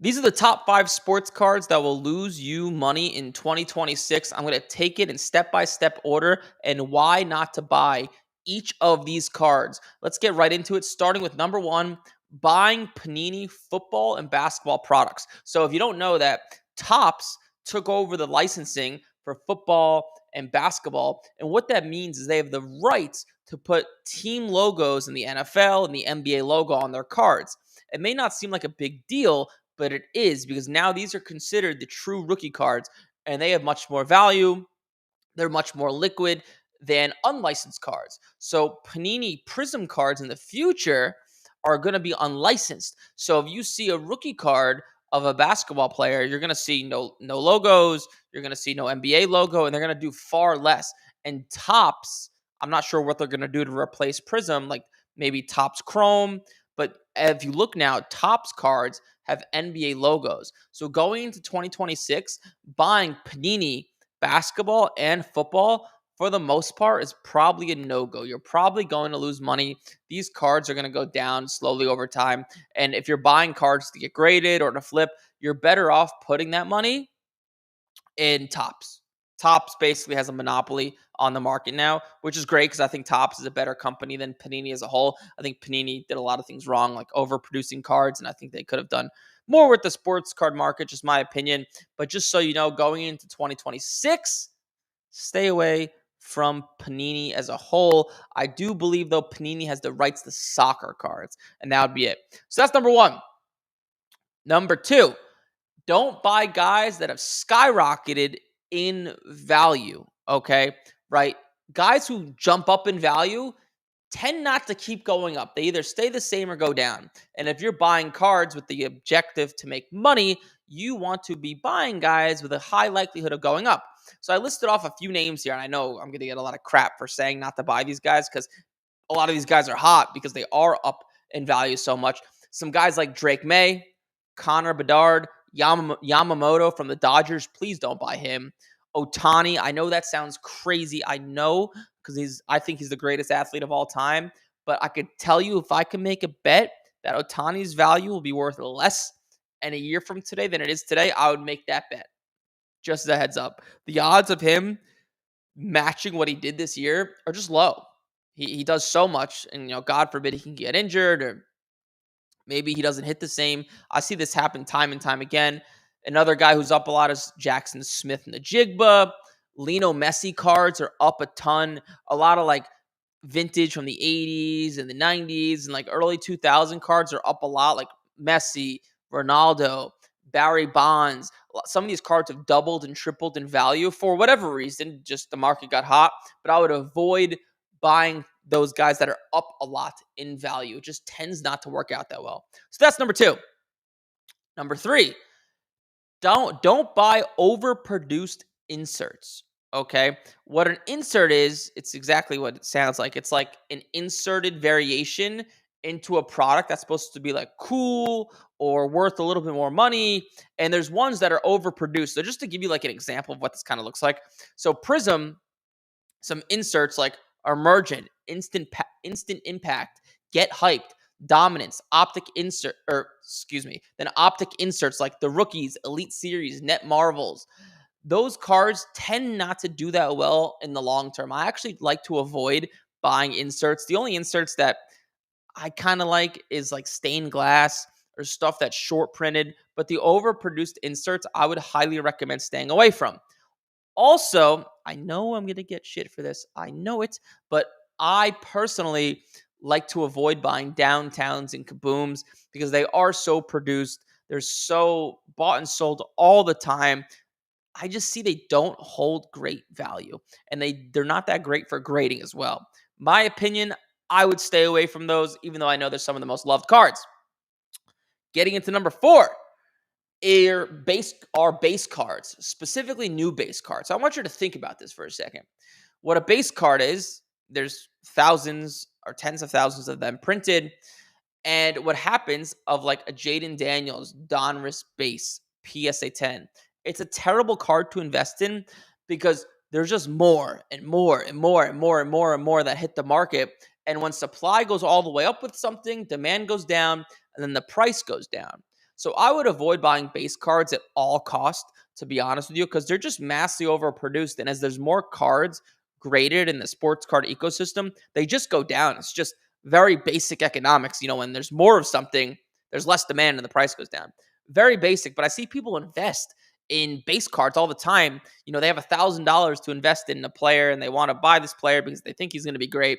These are the top 5 sports cards that will lose you money in 2026. I'm going to take it in step by step order and why not to buy each of these cards. Let's get right into it, starting with number 1, buying Panini football and basketball products. So, if you don't know that, Topps took over the licensing for football and basketball. And what that means is they have the rights to put team logos in the NFL and the NBA logo on their cards. It may not seem like a big deal, but it is because now these are considered the true rookie cards and they have much more value. They're much more liquid than unlicensed cards. So Panini Prism cards in the future are going to be unlicensed. So if you see a rookie card of a basketball player, you're going to see no logos, you're going to see no NBA logo, and they're going to do far less. And Topps, I'm not sure what they're going to do to replace Prism, like maybe Topps Chrome. But if you look now, Topps cards have NBA logos. So going into 2026, buying Panini basketball and football, for the most part, is probably a no-go. You're probably going to lose money. These cards are going to go down slowly over time. And if you're buying cards to get graded or to flip, you're better off putting that money in Topps. Topps basically has a monopoly on the market now, which is great because I think Topps is a better company than Panini as a whole. I think Panini did a lot of things wrong, like overproducing cards, and I think they could have done more with the sports card market, just my opinion. But just so you know, going into 2026, stay away from Panini as a whole. I do believe, though, Panini has the rights to soccer cards, and that would be it. So that's number 1. Number 2, don't buy guys that have skyrocketed in value. Okay. Right. Guys who jump up in value tend not to keep going up. They either stay the same or go down. And if you're buying cards with the objective to make money, you want to be buying guys with a high likelihood of going up. So I listed off a few names here, and I know I'm going to get a lot of crap for saying not to buy these guys because a lot of these guys are hot because they are up in value so much. Some guys like Drake May, Connor Bedard, Yamamoto from the Dodgers. Please don't buy him. Ohtani. I know that sounds crazy. I know because I think he's the greatest athlete of all time. But I could tell you if I can make a bet that Ohtani's value will be worth less in a year from today than it is today, I would make that bet. Just as a heads up. The odds of him matching what he did this year are just low. He does so much, and God forbid he can get injured or maybe he doesn't hit the same. I see this happen time and time again. Another guy who's up a lot is Jackson Smith and the Jigba. Lino Messi cards are up a ton. A lot of like vintage from the 80s and the 90s and like early 2000 cards are up a lot, like Messi, Ronaldo, Barry Bonds. Some of these cards have doubled and tripled in value for whatever reason. Just the market got hot. But I would avoid buying those guys that are up a lot in value. It just tends not to work out that well. So that's number 2. Number 3, don't buy overproduced inserts. Okay. What an insert is, it's exactly what it sounds like. It's like an inserted variation into a product that's supposed to be like cool or worth a little bit more money. And there's ones that are overproduced. So just to give you like an example of what this kind of looks like. So Prism, some inserts like Emergent, Instant Impact, Get Hyped, Dominance, Optic Insert, or excuse me, then Optic Inserts like the Rookies, Elite Series, Net Marvels. Those cards tend not to do that well in the long term. I actually like to avoid buying inserts. The only inserts that I kind of like is like stained glass or stuff that's short printed, but the overproduced inserts I would highly recommend staying away from. Also, I know I'm going to get shit for this. I know it, but I personally like to avoid buying downtowns and kabooms because they are so produced. They're so bought and sold all the time. I just see they don't hold great value and they're not that great for grading as well. My opinion, I would stay away from those even though I know they're some of the most loved cards. Getting into number 4, are base cards, specifically new base cards. So I want you to think about this for a second. What a base card is, there's thousands or tens of thousands of them printed. And what happens of like a Jaden Daniels Donruss base PSA 10, it's a terrible card to invest in because there's just more and more and more and more and more and more that hit the market. And when supply goes all the way up with something, demand goes down, and then the price goes down. So I would avoid buying base cards at all cost, to be honest with you, because they're just massively overproduced. And as there's more cards graded in the sports card ecosystem, they just go down. It's just very basic economics. When there's more of something, there's less demand and the price goes down. Very basic, but I see people invest in base cards all the time. They have $1,000 to invest in a player and they want to buy this player because they think he's going to be great.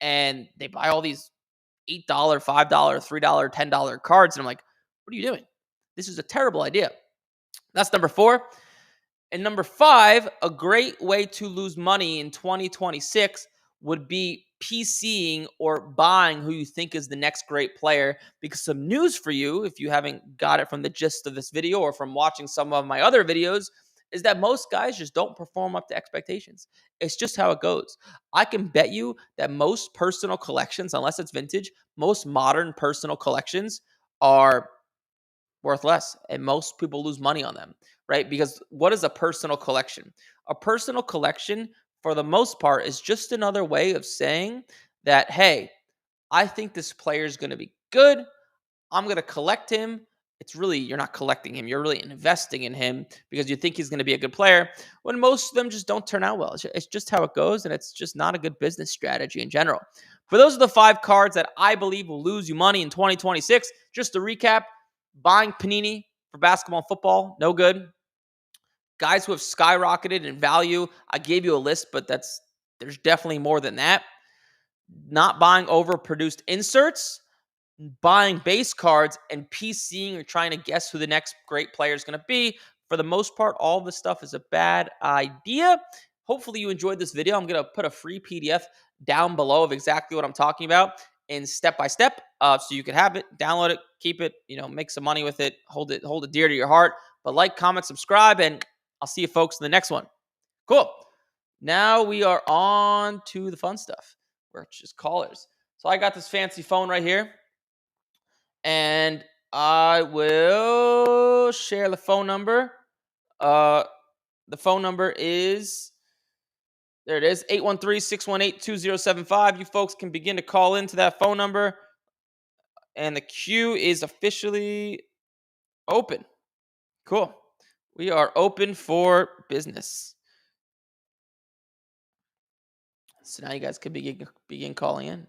And they buy all these $8, $5, $3, $10 cards. And I'm like, what are you doing? This is a terrible idea. That's number 4. And number 5, a great way to lose money in 2026 would be PCing or buying who you think is the next great player. Because some news for you, if you haven't got it from the gist of this video or from watching some of my other videos, is that most guys just don't perform up to expectations. It's just how it goes. I can bet you that most personal collections, unless it's vintage, most modern personal collections are worth less, and most people lose money on them, right? Because what is a personal collection? A personal collection, for the most part, is just another way of saying that, hey, I think this player is going to be good. I'm going to collect him. It's really, you're not collecting him. You're really investing in him because you think he's going to be a good player, when most of them just don't turn out well. It's just how it goes, and it's just not a good business strategy in general. But those are the 5 cards that I believe will lose you money in 2026. Just to recap, buying Panini for basketball and football, no good. Guys who have skyrocketed in value, I gave you a list, but there's definitely more than that. Not buying overproduced inserts, buying base cards, and PCing or trying to guess who the next great player is going to be. For the most part, all this stuff is a bad idea. Hopefully you enjoyed this video. I'm going to put a free PDF down below of exactly what I'm talking about in step by step, so you can have it, download it, keep it, make some money with it, hold it dear to your heart. But like, comment, subscribe, and I'll see you folks in the next one. Cool. Now we are on to the fun stuff, which is callers. So I got this fancy phone right here, and I will share the phone number. The phone number is, there it is, 813-618-2075. You folks can begin to call into that phone number, and the queue is officially open. Cool. We are open for business. So now you guys can begin calling in.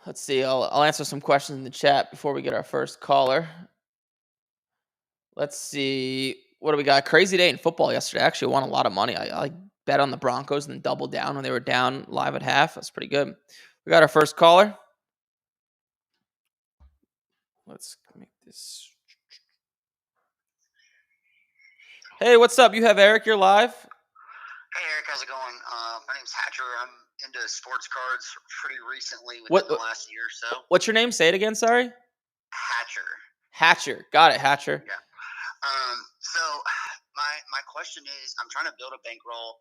Let's see. I'll answer some questions in the chat before we get our first caller. Let's see. What do we got? Crazy day in football yesterday. I actually won a lot of money. I bet on the Broncos and then doubled down when they were down live at half. That's pretty good. We got our first caller. Let's make this. Hey, what's up? You have Eric. You're live. Hey, Eric. How's it going? My name's Hatcher. I'm into sports cards pretty recently within the last year or so. What's your name? Say it again. Sorry. Hatcher. Hatcher. Got it, Hatcher. Yeah. So my question is, I'm trying to build a bankroll,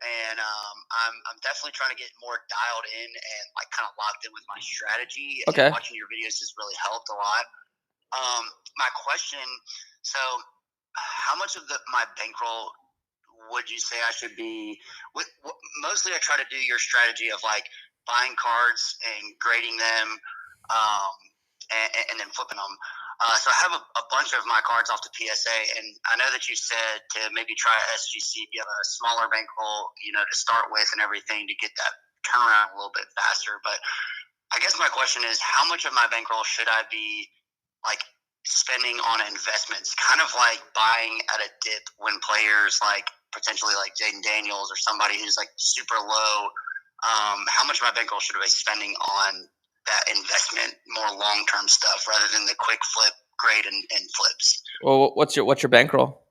and I'm definitely trying to get more dialed in and kind of locked in with my strategy. Okay. And watching your videos has really helped a lot. My question, so how much of my bankroll would you say I should be mostly I try to do your strategy of buying cards and grading them, and then flipping them. So I have a bunch of my cards off the PSA, and I know that you said to maybe try SGC, you have a smaller bankroll, to start with and everything to get that turnaround a little bit faster. But I guess my question is, how much of my bankroll should I be spending on investments, kind of like buying at a dip when players potentially Jaden Daniels or somebody who's super low? How much of my bankroll should I be spending on that investment, more long-term stuff rather than the quick flip, grade, and flips? Well, what's your bankroll?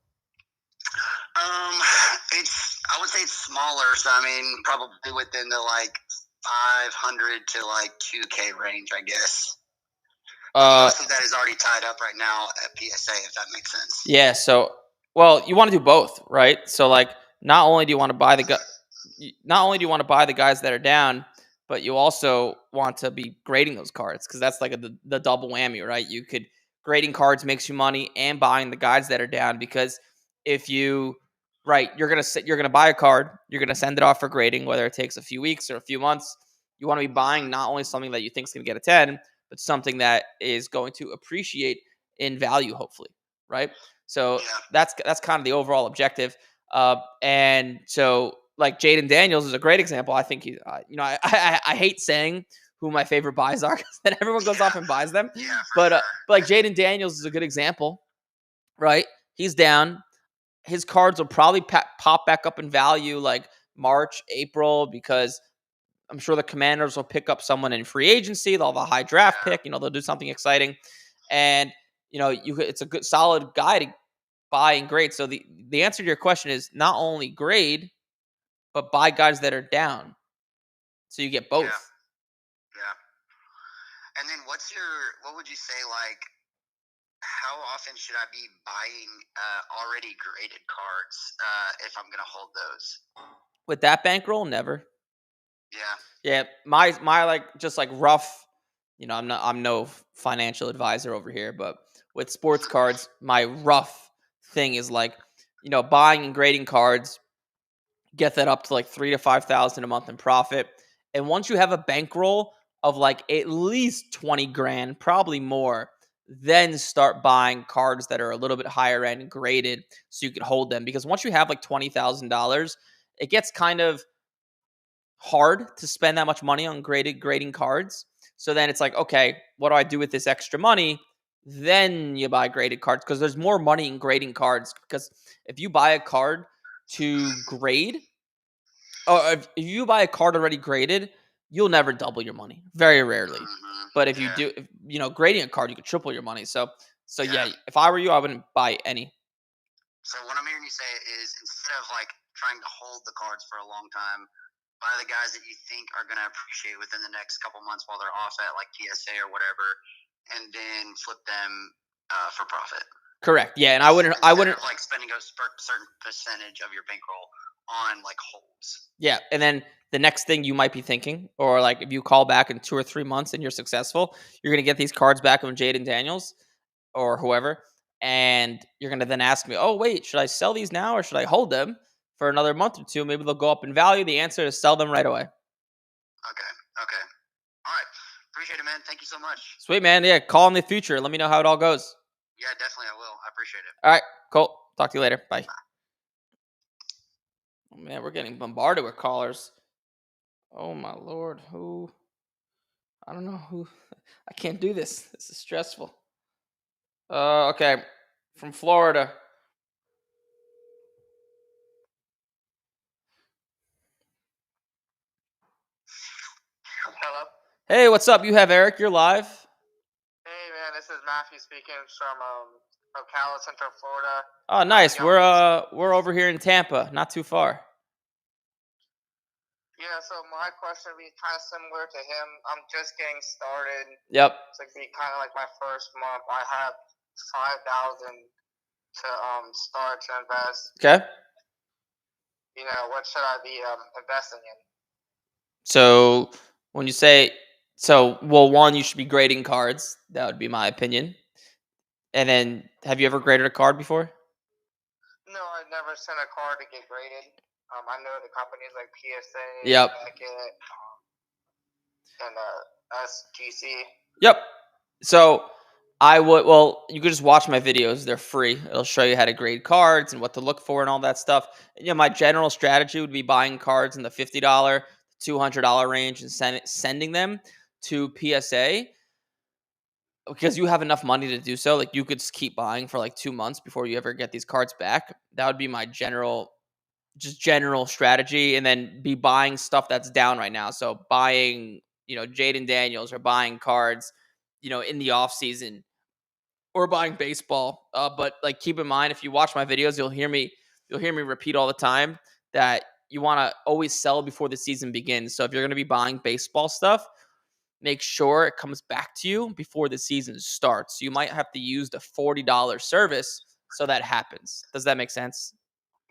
I would say it's smaller. So I mean, probably within the 500 to 2K range, I guess. Most of that is already tied up right now at PSA, if that makes sense. Yeah. So, well, you want to do both, right? So, not only do you want to buy the guys that are down, but you also want to be grading those cards, because that's the double whammy, right? Grading cards makes you money and buying the guys that are down, because if you're gonna buy a card, you're gonna send it off for grading, whether it takes a few weeks or a few months. You want to be buying not only something that you think is gonna get a 10, but something that is going to appreciate in value, hopefully, right? So Yeah. that's kind of the overall objective. And so like Jaden Daniels is a great example. I think I hate saying who my favorite buys are because then everyone goes off and buys them. Yeah, for But sure. but like Jaden Daniels is a good example, right? He's down. His cards will probably pop back up in value like March, April, because I'm sure the Commanders will pick up someone in free agency. They'll have a high draft Yeah. pick. They'll do something exciting, and it's a good solid guy to buy and grade. So the answer to your question is not only grade, but buy guys that are down, so you get Yeah. both. Yeah. And then what would you say, like, how often should I be buying already graded cards if I'm going to hold those? With that bankroll, never. Yeah. Yeah, my like just like rough. I'm no financial advisor over here, but with sports cards, my rough thing is like, buying and grading cards, get that up to like 3 to 5 thousand a month in profit, and once you have a bankroll of like at least 20 grand, probably more, then start buying cards that are a little bit higher end graded so you can hold them. Because once you have like $20,000, it gets kind of hard to spend that much money on grading cards. So then it's like, okay, what do I do with this extra money? Then you buy graded cards because there's more money in grading cards. Because if you buy a card to grade, or if you buy a card already graded, you'll never double your money. Very rarely. Mm-hmm. But if you Yeah. do, grading a card, you could triple your money. So Yeah. yeah, if I were you, I wouldn't buy any. So what I'm hearing you say is, instead of like trying to hold the cards for a long time, buy the guys that you think are going to appreciate within the next couple months while they're off at like PSA or whatever, and then flip them for profit. Correct. Yeah, and I wouldn't. Instead of like spending a certain percentage of your bankroll on like holds. Yeah, and then the next thing you might be thinking, or like if you call back in 2 or 3 months and you're successful, you're gonna get these cards back from Jaden Daniels or whoever, and you're gonna then ask me, "Oh, wait, should I sell these now or should I hold them for another month or two? Maybe they'll go up in value." The answer is sell them right away. Okay. Okay. All right. Appreciate it, man. Thank you so much. Sweet, man. Yeah, call in the future. Let me know how it all goes. Yeah, definitely I will. I appreciate it. All right, cool. Talk to you later. Bye. Oh, man, we're getting bombarded with callers. Oh my lord, who? I don't know who. I can't do this. This is stressful. Okay, from Florida. Hello. Hey, what's up? You have Eric. You're live. Hey man, this is Matthew speaking from Ocala, Central Florida. Oh, nice. We're over here in Tampa, not too far. Yeah, so my question would be kind of similar to him. I'm just getting started. Yep. It's like be kind of like my first month. I have 5,000 to start to invest. Okay. What should I be investing in? So when you say well, one, you should be grading cards. That would be my opinion. And then, have you ever graded a card before? No, I've never sent a card to get graded. I know the companies like PSA, Yep. Beckett, and SGC. Yep. So well, you could just watch my videos. They're free. It'll show you how to grade cards and what to look for and all that stuff. And, my general strategy would be buying cards in the $50, $200 range and sending them to PSA because you have enough money to do so. Like, you could just keep buying for like 2 months before you ever get these cards back. That would be my general strategy, and then be buying stuff that's down right now. So buying, Jaden Daniels, or buying cards, in the off season, or buying baseball. But like, keep in mind, if you watch my videos, you'll hear me repeat all the time that you want to always sell before the season begins. So if you're going to be buying baseball stuff, make sure it comes back to you before the season starts. You might have to use the $40 service so that happens. Does that make sense?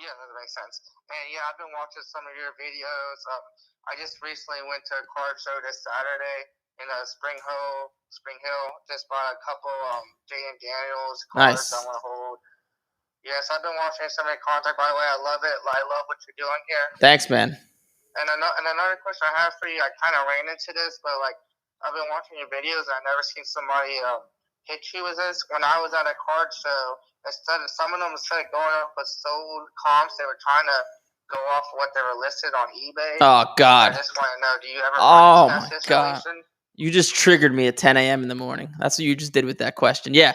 Yeah, that makes sense. And yeah, I've been watching some of your videos. I just recently went to a card show this Saturday in Spring Hill. Just bought a couple Jaden Daniels cards Nice. I want to hold. Yes, I've been watching some of your content. By the way, I love it. I love what you're doing here. Thanks, man. And another question I have for you, I kind of ran into this, but like, I've been watching your videos. I've never seen somebody hit you with this. When I was at a card show, some of them instead of going off with sold comps, they were trying to go off what they were listed on eBay. Oh God. I just want to know, do you ever Oh run into that situation? You just triggered me at 10 a.m. in the morning. That's what you just did with that question. Yeah.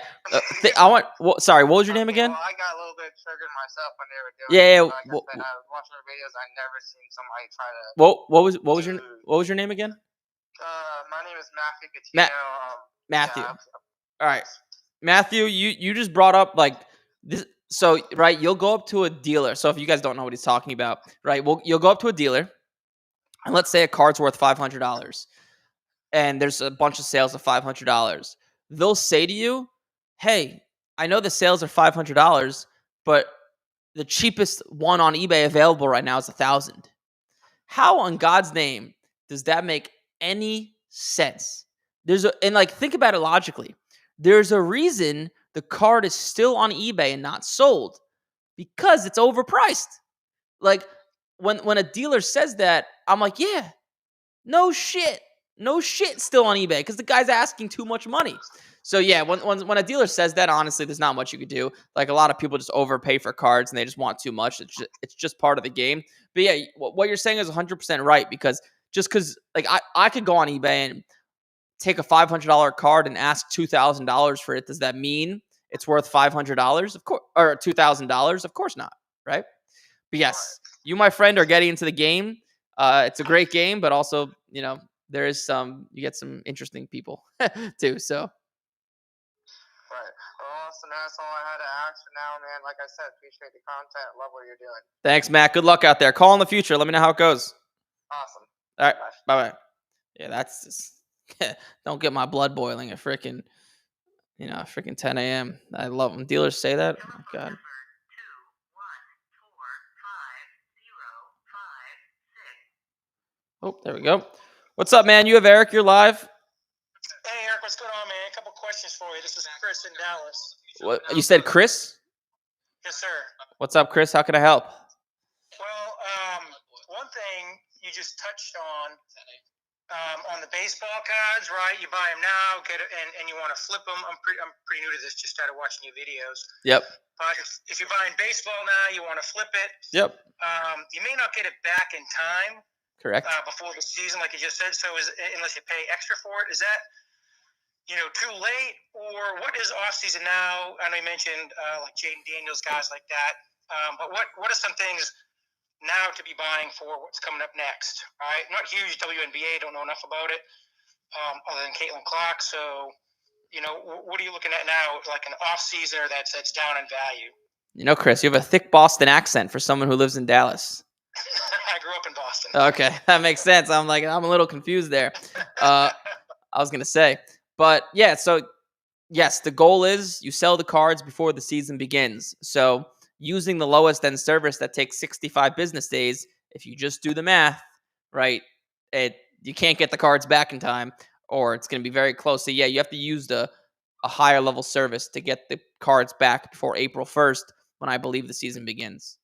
I want. Sorry, what was your name again? Well, I got a little bit triggered myself when they were doing Yeah. it. Like I said, I was watching their videos. I never seen somebody try to. What was your name again? My name is Matthew Coutinho. Matthew. Yeah, all right, Matthew. You just brought up like this. So right, you'll go up to a dealer. So if you guys don't know what he's talking about, right? Well, you'll go up to a dealer, and let's say a card's worth $500. And there's a bunch of sales of $500. They'll say to you, hey, I know the sales are $500, but the cheapest one on eBay available right now is $1,000. How on God's name does that make any sense? Think about it logically. There's a reason the card is still on eBay and not sold because it's overpriced. Like when a dealer says that, I'm like, yeah, no shit. No shit still on eBay because the guy's asking too much money. So yeah, when a dealer says that, honestly, there's not much you could do. Like a lot of people just overpay for cards and they just want too much. It's just part of the game. But yeah, what you're saying is 100% right because like I could go on eBay and take a $500 card and ask $2,000 for it. Does that mean it's worth $500? Of course, or $2,000? Of course not, right? But yes, you, my friend, are getting into the game. It's a great game, but also, there is you get some interesting people too. So. Right. Well, awesome. That's all I had to ask for now, man. Like I said, appreciate the content. Love what you're doing. Thanks, Matt. Good luck out there. Call in the future. Let me know how it goes. Awesome. All right. Bye-bye. Yeah, that's just don't get my blood boiling at freaking 10 a.m. I love when dealers say that. Oh, my God. Oh, there we go. What's up, man? You have Eric. You're live. Hey, Eric. What's going on, man? A couple questions for you. This is Chris in Dallas. What you said, Chris? Yes, sir. What's up, Chris? How can I help? Well, one thing you just touched on the baseball cards, right? You buy them now, and you want to flip them. I'm pretty new to this. Just started watching your videos. Yep. But if you're buying baseball now, you want to flip it. Yep. You may not get it back in time. Correct. Before the season, like you just said. So unless you pay extra for it, is that too late, or what is off season now? I know you mentioned like Jaden Daniels, guys like that. But what are some things now to be buying for what's coming up next? Right, not huge WNBA, don't know enough about it, other than Caitlin Clark. So, what are you looking at now, like an off season that's down in value? Chris, you have a thick Boston accent for someone who lives in Dallas. I grew up in Boston. Okay, that makes sense. I'm a little confused there. I was gonna say. But yeah, so yes, the goal is you sell the cards before the season begins. So using the lowest end service that takes 65 business days, if you just do the math, right, you can't get the cards back in time, or it's going to be very close. So yeah, you have to use a higher level service to get the cards back before April 1st, when I believe the season begins.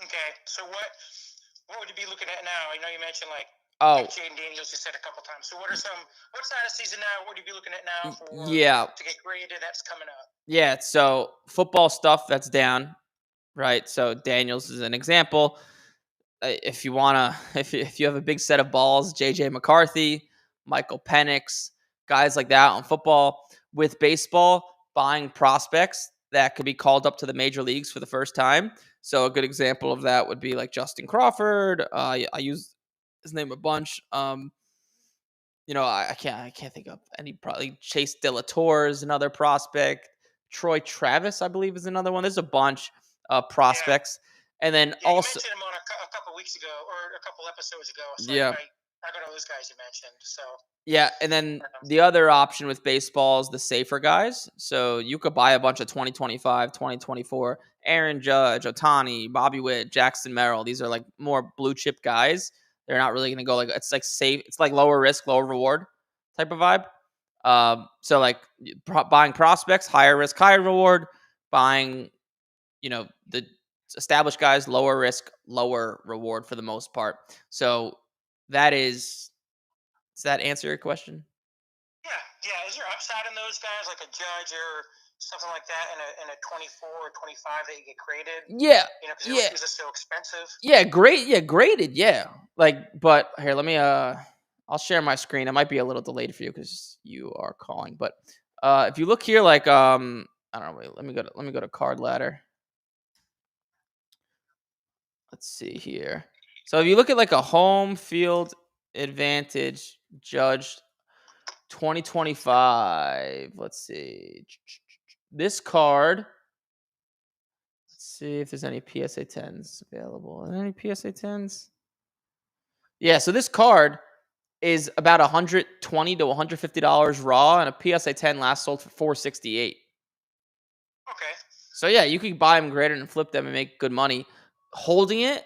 Okay, so what would you be looking at now? I know you mentioned like Jaden Daniels, you said a couple times. So what's out of season now? What would you be looking at now to get graded that's coming up? Yeah, so football stuff that's down, right? So Daniels is an example. If you have a big set of balls, JJ McCarthy, Michael Penix, guys like that on football. With baseball, buying prospects that could be called up to the major leagues for the first time. So a good example of that would be like Justin Crawford. I use his name a bunch. I can't think of any. Probably Chase De La Torre is another prospect. Troy Travis, I believe, is another one. There's a bunch of prospects, and then also you mentioned him on a couple weeks ago or a couple episodes ago. So yeah, I got all those guys you mentioned. So yeah, and then the other option with baseball is the safer guys. So you could buy a bunch of 2025, 2024, Aaron Judge, Ohtani, Bobby Witt, Jackson Merrill. These are like more blue chip guys. They're not really going to go it's like safe. It's like lower risk, lower reward type of vibe. So like buying prospects, higher risk, higher reward. Buying, the established guys, lower risk, lower reward for the most part. So that is Does that answer your question? Yeah. Is there upside in those guys, like a Judge or something like that, in a 24 or 25 that you get graded? Yeah, Because yeah, these are so expensive. yeah. Great, yeah, graded, yeah. Like, but here, let me. I'll share my screen. It might be a little delayed for you because you are calling. But if you look here, like, I don't know. Wait, let me go to Card Ladder. Let's see here. So if you look at like a home field advantage Judge 2025, let's see. This card. Let's see if there's any PSA 10s available. Are there any PSA 10s? Yeah, so this card is about $120 to $150 raw, and a PSA 10 last sold for $468. Okay. So yeah, you could buy them graded and flip them and make good money. Holding it,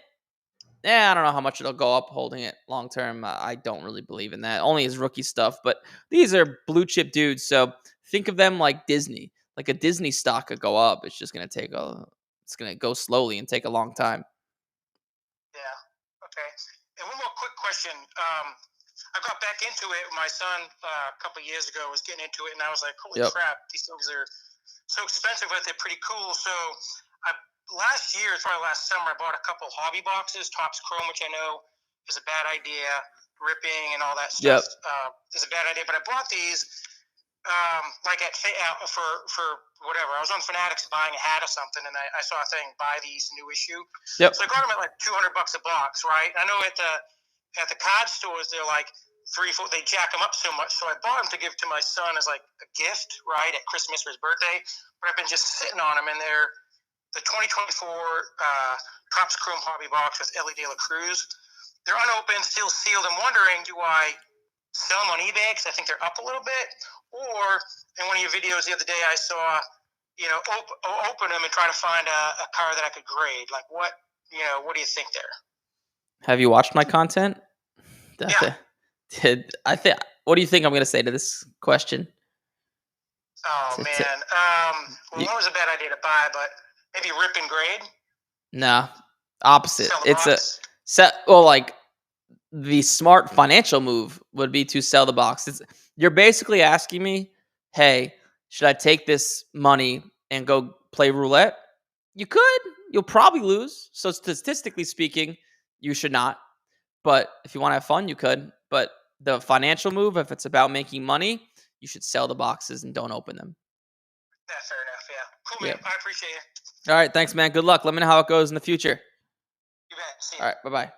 I don't know how much it'll go up holding it long term. I don't really believe in that. Only as rookie stuff, but these are blue chip dudes. So think of them like Disney. Like a Disney stock could go up. It's just gonna it's gonna go slowly and take a long time. Yeah. Okay. And one more quick question. I got back into it. My son a couple of years ago was getting into it, and I was like, "Holy crap! These things are so expensive, but they're pretty cool." So, last year, probably last summer, I bought a couple hobby boxes, Topps Chrome, which I know is a bad idea. Ripping and all that stuff is a bad idea. But I bought these like for whatever. I was on Fanatics buying a hat or something, and I saw a thing, buy these new issue. Yep. So I got them at like $200 a box, right? I know at the card stores they're like 3-4. They jack them up so much. So I bought them to give to my son as like a gift, right, at Christmas or his birthday. But I've been just sitting on them, and they're the 2024 Topps Chrome hobby box with Ellie De La Cruz. They're unopened, still sealed. I'm wondering, do I sell them on eBay because I think they're up a little bit, or in one of your videos the other day I saw, open them and try to find a car that I could grade. Like what do you think there? Have you watched my content? Yeah. What do you think I'm going to say to this question? Oh man. One was a bad idea to buy, but maybe rip and grade. No, opposite. Sell the It's box. like the smart financial move would be to sell the box. You're basically asking me, hey, should I take this money and go play roulette? You could. You'll probably lose. So statistically speaking, you should not. But if you want to have fun, you could. But the financial move, if it's about making money, you should sell the boxes and don't open them. Yeah, fair enough. Yeah. Cool, man. I appreciate it. All right. Thanks, man. Good luck. Let me know how it goes in the future. You bet. See you. All right. Bye-bye.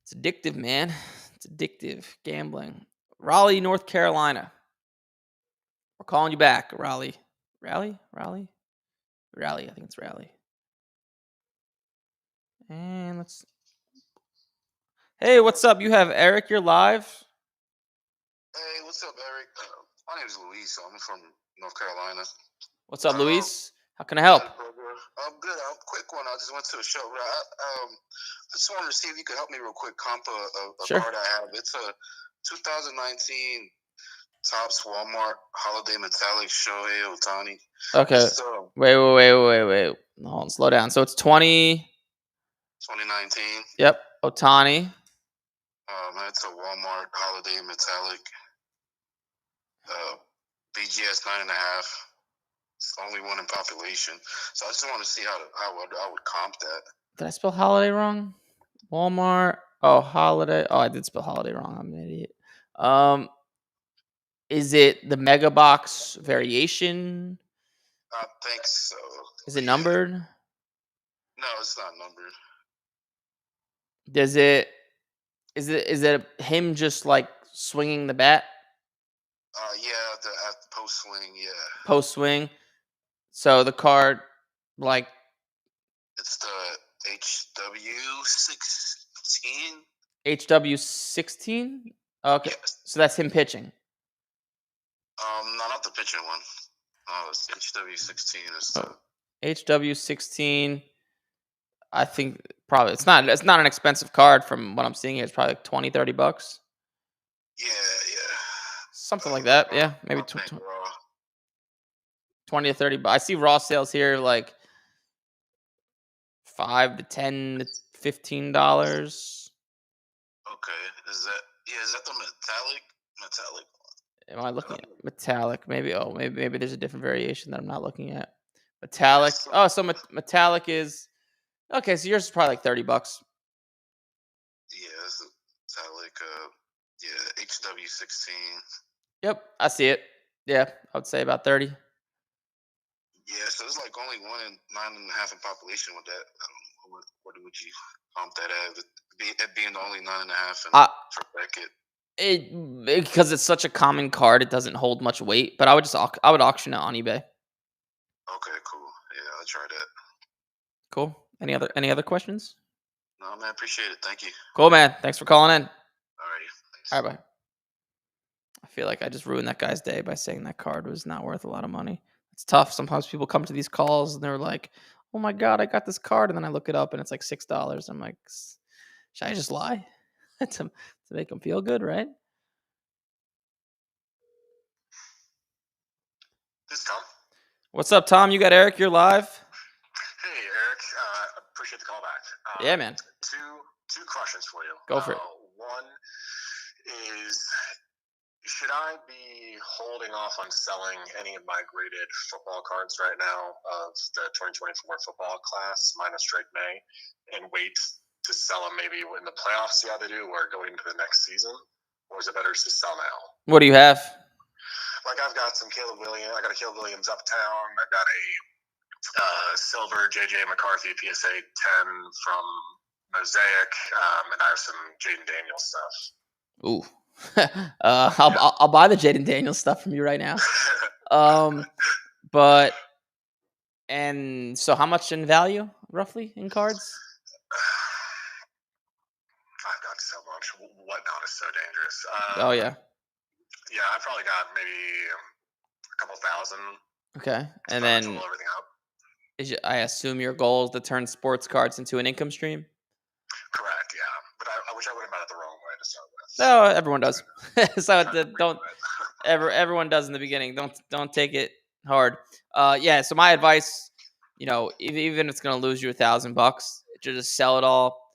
It's addictive, man. It's addictive. Gambling. Raleigh, North Carolina. We're calling you back, Raleigh. Raleigh? I think it's Raleigh. And let's... Hey, what's up? You have Eric. You're live. Hey, what's up, Eric? My name is Luis. I'm from North Carolina. What's up, Luis? How can I help? I'm good. Quick one. I just went to a show. I just wanted to see if you could help me real quick. Comp a card I have. It's a 2019 Topps Walmart Holiday Metallic Shohei Ohtani. Okay. So, wait. Hold on, slow down. So it's 2019. Yep. Ohtani. It's a Walmart Holiday Metallic BGS 9.5. It's the only one in population. So I just want to see how I would comp that. Did I spell holiday wrong? Walmart. Oh, holiday. Oh, I did spell holiday wrong. I'm an idiot. Is it the mega box variation? I think so. Is it numbered? No, it's not numbered. Is it him just like swinging the bat? Yeah, the post swing, yeah. Post swing. So the card, like, it's the HW16. HW16. Okay, yes. So that's him pitching. No, not the pitching one. Oh, it's HW16. HW16. I think probably it's not an expensive card from what I'm seeing here. It's probably like $20-$30. Yeah. Something like that. Yeah, maybe 20 to 30. But I see raw sales here like $5 to $10 to $15. Okay. Is that the metallic? Am I looking at metallic? Maybe there's a different variation that I'm not looking at. Metallic. Yes. Oh, so metallic is okay. So yours is probably like $30. Yeah, it's a metallic. HW16. Yep, I see it. Yeah, I would say about 30. Yeah, so it's like only 1 in 9.5 in population with that. What would you comp that as? It being the only 9.5 for bracket. Because it's such a common card, it doesn't hold much weight. But I would auction it on eBay. Okay, cool. Yeah, I'll try that. Cool. Any other questions? No, man, appreciate it. Thank you. Cool, man. Thanks for calling in. Alrighty. All right, bye. I feel like I just ruined that guy's day by saying that card was not worth a lot of money. It's tough. Sometimes people come to these calls and they're like, "Oh my god, I got this card," and then I look it up and it's like $6. I'm like, should I just lie to make them feel good, right? This is Tom. What's up, Tom? You got Eric. You're live. Hey, Eric. Appreciate the call back. Yeah, man. Two questions for you. Go for it. One is, should I be holding off on selling any of my graded football cards right now of the 2024 football class minus Drake May and wait to sell them maybe in the playoffs, see how they do, or going into the next season? Or is it better to sell now? What do you have? Like, I've got some Caleb Williams. I got a Caleb Williams Uptown. I've got a silver JJ McCarthy PSA 10 from Mosaic, and I have some Jaden Daniels stuff. Ooh. I'll buy the Jaden Daniels stuff from you right now. And so how much in value roughly in cards? I've got so much. Whatnot is so dangerous. Oh yeah. Yeah, I probably got maybe a couple thousand. Okay, and then everything up. I assume your goal is to turn sports cards into an income stream. Correct. Yeah, but I wish I wouldn't have done it the wrong way to start with. No, everyone does. So everyone does in the beginning. Don't take it hard. Yeah. So my advice, even if it's gonna lose you $1,000, just sell it all.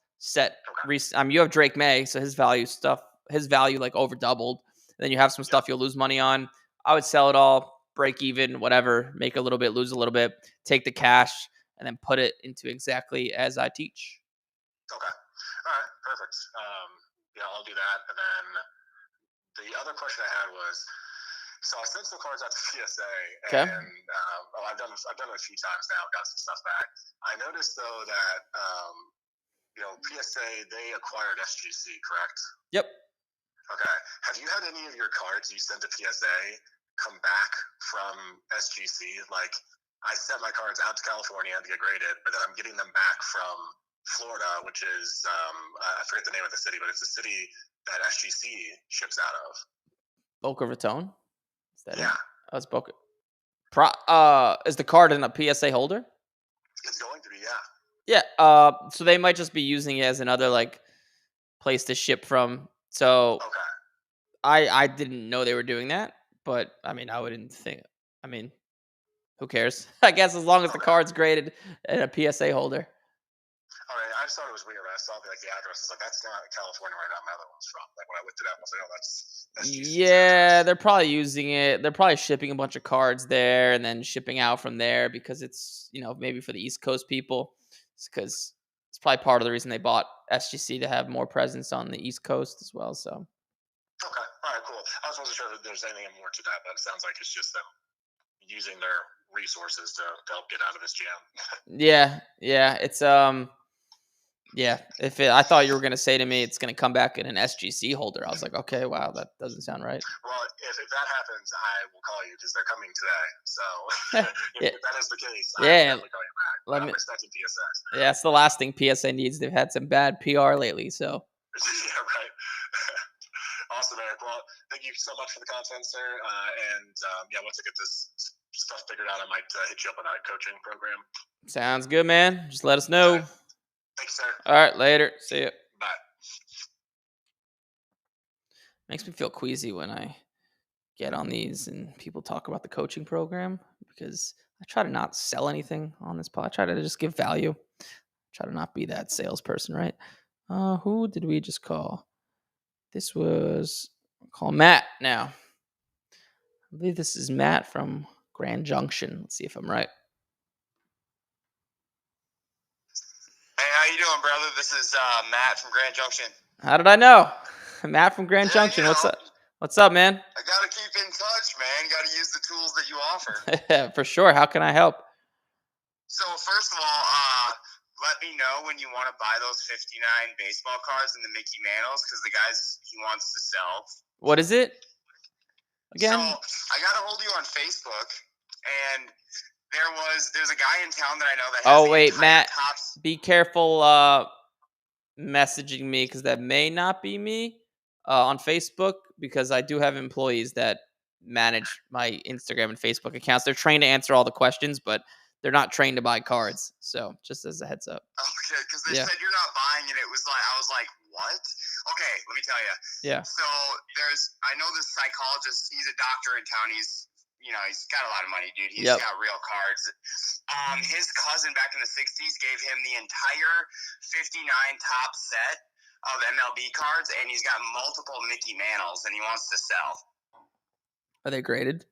You have Drake May, so his value like over doubled. Then you have some stuff you'll lose money on. I would sell it all, break even, whatever, make a little bit, lose a little bit, take the cash, and then put it into exactly as I teach. Okay. All right. Perfect. Yeah, I'll do that. And then the other question I had was, so I sent some cards out to PSA, Okay. and I've done it a few times now. Got some stuff back. I noticed though that PSA, they acquired SGC, correct? Yep. Okay. Have you had any of your cards you sent to PSA come back from SGC? Like, I sent my cards out to California to get graded, but then I'm getting them back from Florida, which is I forget the name of the city, but it's the city that SGC ships out of. Boca Raton. Is that yeah? Oh, it's Boca. Is the card in a PSA holder? It's going to be, yeah. Yeah. So they might just be using it as another like place to ship from. So okay. I didn't know they were doing that, but I mean, I wouldn't think. I mean, who cares? I guess as long as the card's graded in a PSA holder. All right, I just thought it was weird. I saw the address. It's like, that's not California where I got my other ones from. Like when I looked it up, I was like, oh, that's yeah, they're probably using it. They're probably shipping a bunch of cards there and then shipping out from there because it's maybe for the East Coast people. Because it's probably part of the reason they bought SGC to have more presence on the East Coast as well. So. Okay. All right. Cool. I wasn't sure if there's anything more to that, but it sounds like it's just them using their resources to help get out of this jam. Yeah. It's yeah. I thought you were gonna say to me it's gonna come back in an SGC holder. I was like, okay, wow, that doesn't sound right. Well, if that happens, I will call you because they're coming today. So if that is the case, I'll definitely call you back. I'm expecting PSA. Yeah, it's the last thing PSA needs. They've had some bad PR lately, so. Yeah, right. Awesome, Eric. Well, thank you so much for the content, sir. Once I get this stuff figured out, I might hit you up on that coaching program. Sounds good, man. Just let us know. Okay. Thanks, sir. All right, later. See you. Bye. Makes me feel queasy when I get on these and people talk about the coaching program because I try to not sell anything on this pod. I try to just give value. Try to not be that salesperson, right? Who did we just call? This was, I'll call Matt now. I believe this is Matt from Grand Junction. Let's see if I'm right. Hey, how you doing, brother? This is Matt from Grand Junction. How did I know? Matt from Grand Junction. You know, What's up? What's up, man? I gotta keep in touch, man. Gotta use the tools that you offer. For sure. How can I help? So first of all, let me know when you want to buy those 59 baseball cards and the Mickey Mantles, because the guys he wants to sell. What is it? Again? So I got a hold of you on Facebook, and there's a guy in town that I know that has Oh, wait, Matt. Tops. Be careful messaging me, because that may not be me on Facebook, because I do have employees that manage my Instagram and Facebook accounts. They're trained to answer all the questions, but they're not trained to buy cards. So just as a heads up. Okay, because they said you're not buying it. It was like, I was like, what? Okay, let me tell you. Yeah. So I know this psychologist. He's a doctor in town. He's got a lot of money, dude. He's got real cards. His cousin back in the 60s gave him the entire 59 top set of MLB cards, and he's got multiple Mickey Mantles, and he wants to sell. Are they graded?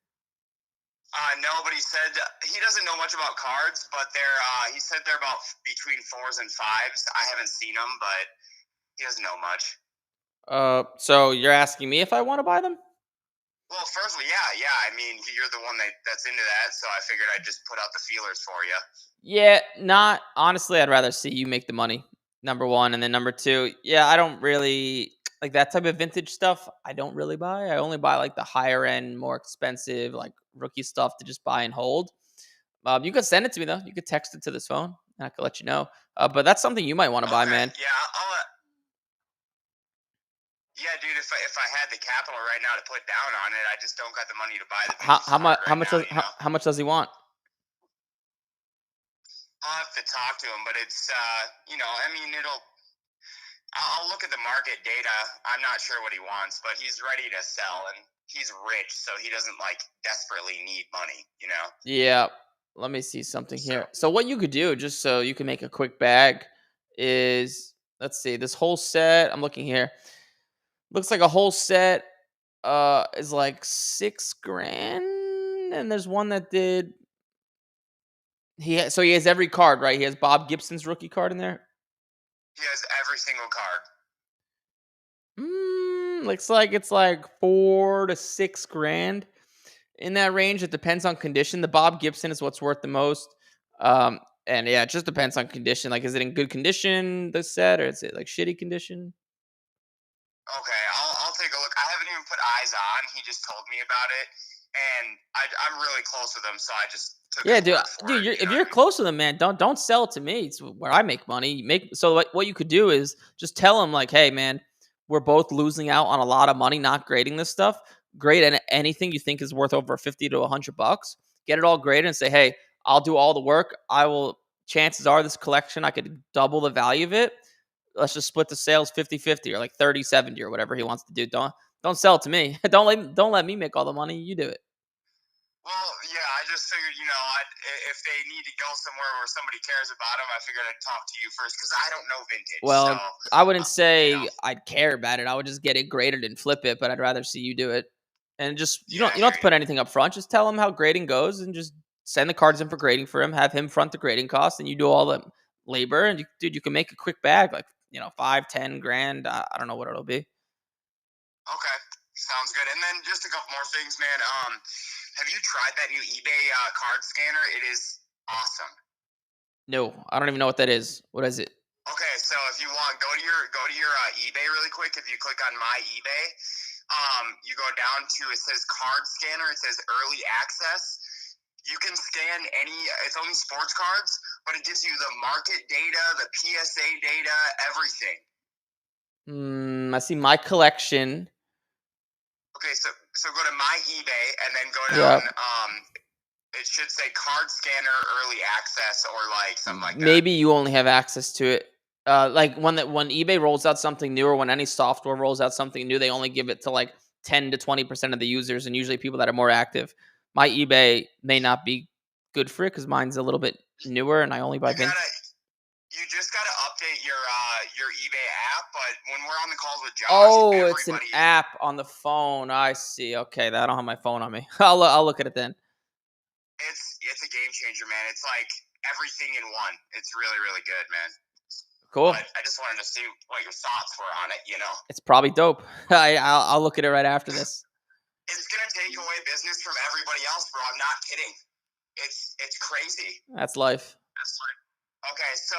No, but he said he doesn't know much about cards, but he said they're about between 4s and 5s. I haven't seen them, but he doesn't know much. So you're asking me if I want to buy them? Well, firstly, yeah. I mean, you're the one that's into that, so I figured I'd just put out the feelers for you. Yeah, honestly, I'd rather see you make the money, number one. And then number two, I don't really like that type of vintage stuff. I don't really buy. I only buy like the higher end, more expensive, like rookie stuff to just buy and hold. You could send it to me though. You could text it to this phone, and I could let you know. But that's something you might want to buy, man. Yeah, dude. If I had the capital right now to put down on it, I just don't got the money to buy the. How much does he want? I'll have to talk to him, but it's I mean, I'll look at the market data. I'm not sure what he wants, but he's ready to sell, and he's rich, so he doesn't like desperately need money, Yeah. Let me see something here. So what you could do, just so you can make a quick bag, is, let's see, this whole set. I'm looking here. Looks like a whole set is like $6,000, and there's one that did. He has every card, right? He has Bob Gibson's rookie card in there. He has every single card. Looks like it's like $4,000 to $6,000 in that range. It depends on condition. The Bob Gibson is what's worth the most. And it just depends on condition. Like, is it in good condition, the set, or is it like shitty condition? Okay, I'll take a look. I haven't even put eyes on. He just told me about it, and I'm really close with him, so I just took dude. If you're close with him, man, don't sell it to me. It's where I make money. So what you could do is just tell him, like, hey, man, we're both losing out on a lot of money not grading this stuff. Grade anything you think is worth over $50 to $100. Get it all graded and say, hey, I'll do all the work. Chances are this collection, I could double the value of it. Let's just split the sales 50-50 or like 30-70 or whatever he wants to do. Don't sell it to me. Don't let me make all the money. You do it. Well, yeah, I just figured, if they need to go somewhere where somebody cares about them, I figured I'd talk to you first because I don't know vintage. Well, so, I wouldn't say I'd care about it. I would just get it graded and flip it, but I'd rather see you do it. And just you don't have to put anything up front. Just tell him how grading goes and just send the cards in for grading for him. Have him front the grading cost, and you do all the labor. And you can make a quick bag, like $5-10 grand. I don't know what it'll be. Okay, sounds good. And then just a couple more things, man. Have you tried that new eBay card scanner? It is awesome. No, I don't even know what that is. What is it? Okay, so if you want, go to your eBay really quick. If you click on my eBay, you go down to, it says card scanner. It says early access. You can scan it's only sports cards, but it gives you the market data, the PSA data, everything. I see my collection. Okay, so go to my eBay and then go down. It should say card scanner early access or like something like that. Maybe you only have access to it. Like when eBay rolls out something new, or when any software rolls out something new, they only give it to like 10 to 20% of the users, and usually people that are more active. My eBay may not be good for it because mine's a little bit newer, and I only buy vintage. You just gotta update your eBay app, but when we're on the calls with Josh, Oh, it's an everybody, app on the phone. I see. Okay, I don't have my phone on me. I'll look at it then. it's a game changer, man. It's like everything in one. It's really, really good, man. Cool. But I just wanted to see what your thoughts were on it, you know. It's probably dope. I'll look at it right after this. It's gonna take away business from everybody else, bro. I'm not kidding. It's crazy. That's life. Okay, so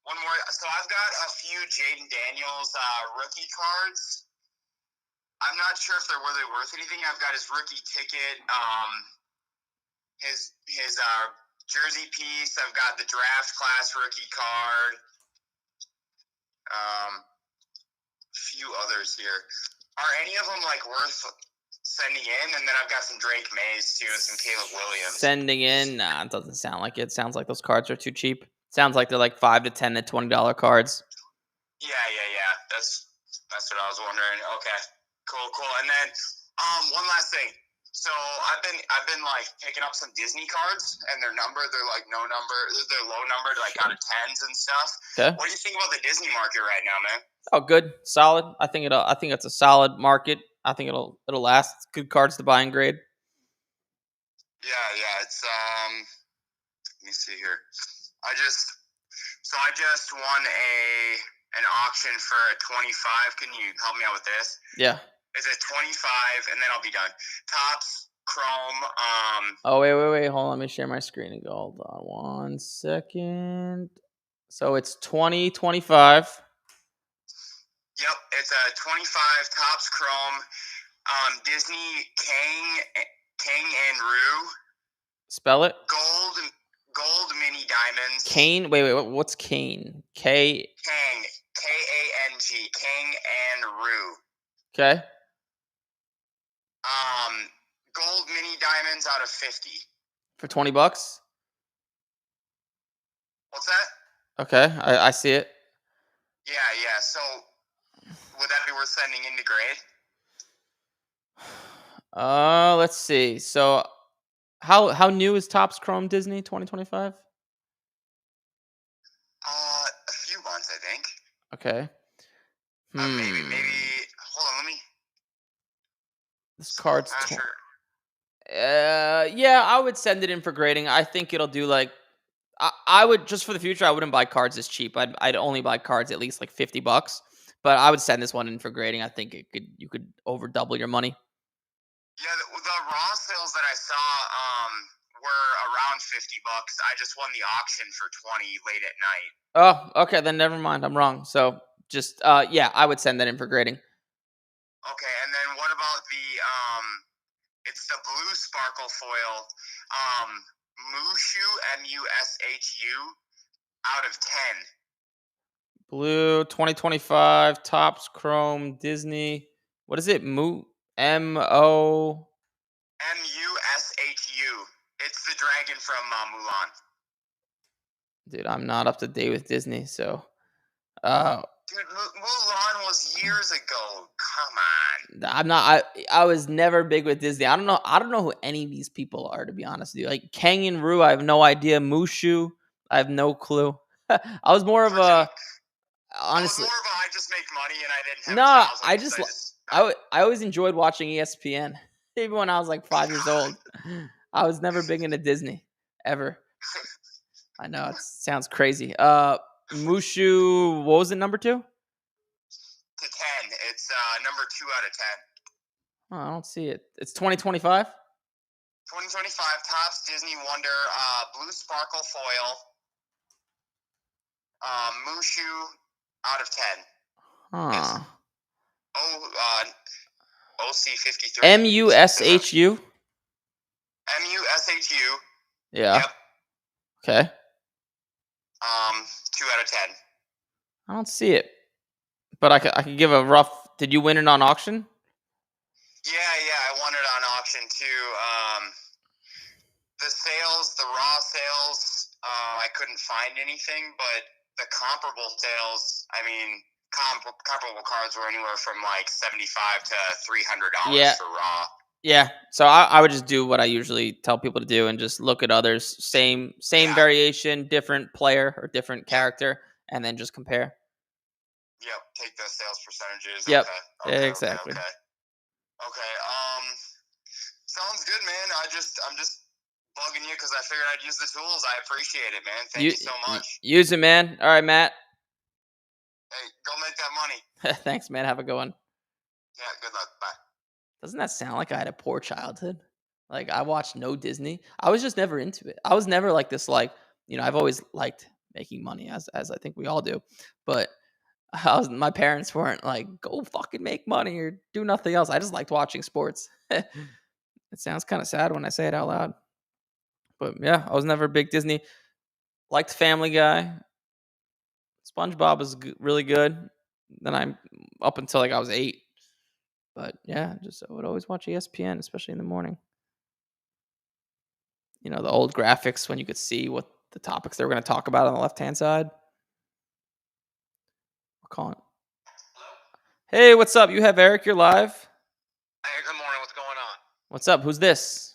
one more. So I've got a few Jaden Daniels rookie cards. I'm not sure if they're really worth anything. I've got his rookie ticket, his jersey piece. I've got the draft class rookie card. Few others here. Are any of them like worth sending in? And then I've got some Drake Mays too and some Caleb Williams. Sending in? Nah, it doesn't sound like it. Sounds like those cards are too cheap. Sounds like they're like $5 to $10 to $20 cards. Yeah. That's what I was wondering. Okay, cool. And then one last thing. So I've been like picking up some Disney cards, and they're like no number, they're low numbered, like out of 10s and stuff. Okay. What do you think about the Disney market right now, man? Oh, good, solid. I think it's a solid market. I think it'll last. Good cards to buy and grade. Yeah. It's let me see here. I just won an auction for a 25. Can you help me out with this? Yeah. It's a 25, and then I'll be done. Topps, Chrome. Oh wait. Hold on. Let me share my screen and go. Hold on 1 second. So it's 2025. Yep, it's a 25 Topps Chrome. Disney Kang and Rue. Spell it. Gold mini diamonds. Kane. Wait. What's Kane? K. Kang. Kang. Kang and Rue. Okay. Gold mini diamonds out of 50. For $20? What's that? Okay, I see it. Yeah. So, would that be worth sending into grade? Let's see. So, how new is Topps Chrome Disney 2025? A few months, I think. Okay. Maybe. Hold on, let me. This card's. Sure. Yeah, I would send it in for grading. I think it'll do like. I would just for the future. I wouldn't buy cards this cheap. I'd only buy cards at least like $50. But I would send this one in for grading. I think you could over double your money. Yeah, the raw sales that I saw were around $50. I just won the auction for 20 late at night. Oh, okay, then never mind. I'm wrong. So just yeah, I would send that in for grading. Okay, and then what about the it's the blue sparkle foil, Mushu Mushu out of 10. Blue 2025 Topps Chrome Disney. What is it? M-O Mushu. It's the dragon from Mulan. Dude, I'm not up to date with Disney, so. Dude, Mulan was years ago. Come on. I'm not. I was never big with Disney. I don't know who any of these people are, to be honest with you. Like Kang and Rue, I have no idea. Mushu, I have no clue. I was more of a. Honestly, I just make money and I didn't have I always enjoyed watching ESPN, even when I was like 5 years old. I was never big into Disney ever. I know it sounds crazy. Mushu, what was it, number 2? To 10. It's number 2 out of 10. Oh, I don't see it. It's 2025. 2025 Topps Disney Wonder blue sparkle foil. Mushu out of 10. Huh. OC53. Mushu. Mushu. Yeah. Yep. Okay. 2 out of 10. I don't see it, but I could give a rough. Did you win it on auction? Yeah, I won it on auction too. The raw sales, I couldn't find anything, but the comparable sales, I mean, comparable cards were anywhere from like $75 to $300 for raw. Yeah, so I would just do what I usually tell people to do and just look at others, same variation, different player or different character, and then just compare. Yep. Take those sales percentages. Yep. Okay. Exactly. Okay. Sounds good, man. I'm just bugging you because I figured I'd use the tools. I appreciate it, man. Thank you so much. Use it, man. All right, Matt. Hey, go make that money. Thanks, man. Have a good one. Yeah, good luck. Bye. Doesn't that sound like I had a poor childhood? Like, I watched no Disney. I was just never into it. I was never like this, like, I've always liked making money, as I think we all do. But my parents weren't like, go fucking make money or do nothing else. I just liked watching sports. It sounds kind of sad when I say it out loud. But yeah, I was never a big Disney. Liked Family Guy. SpongeBob was really good. Then I'm up until like I was 8. But yeah, I would always watch ESPN, especially in the morning. The old graphics when you could see what the topics they were going to talk about on the left-hand side. We're calling. Hey, what's up? You have Eric. You're live. Hey, good morning. What's going on? What's up? Who's this?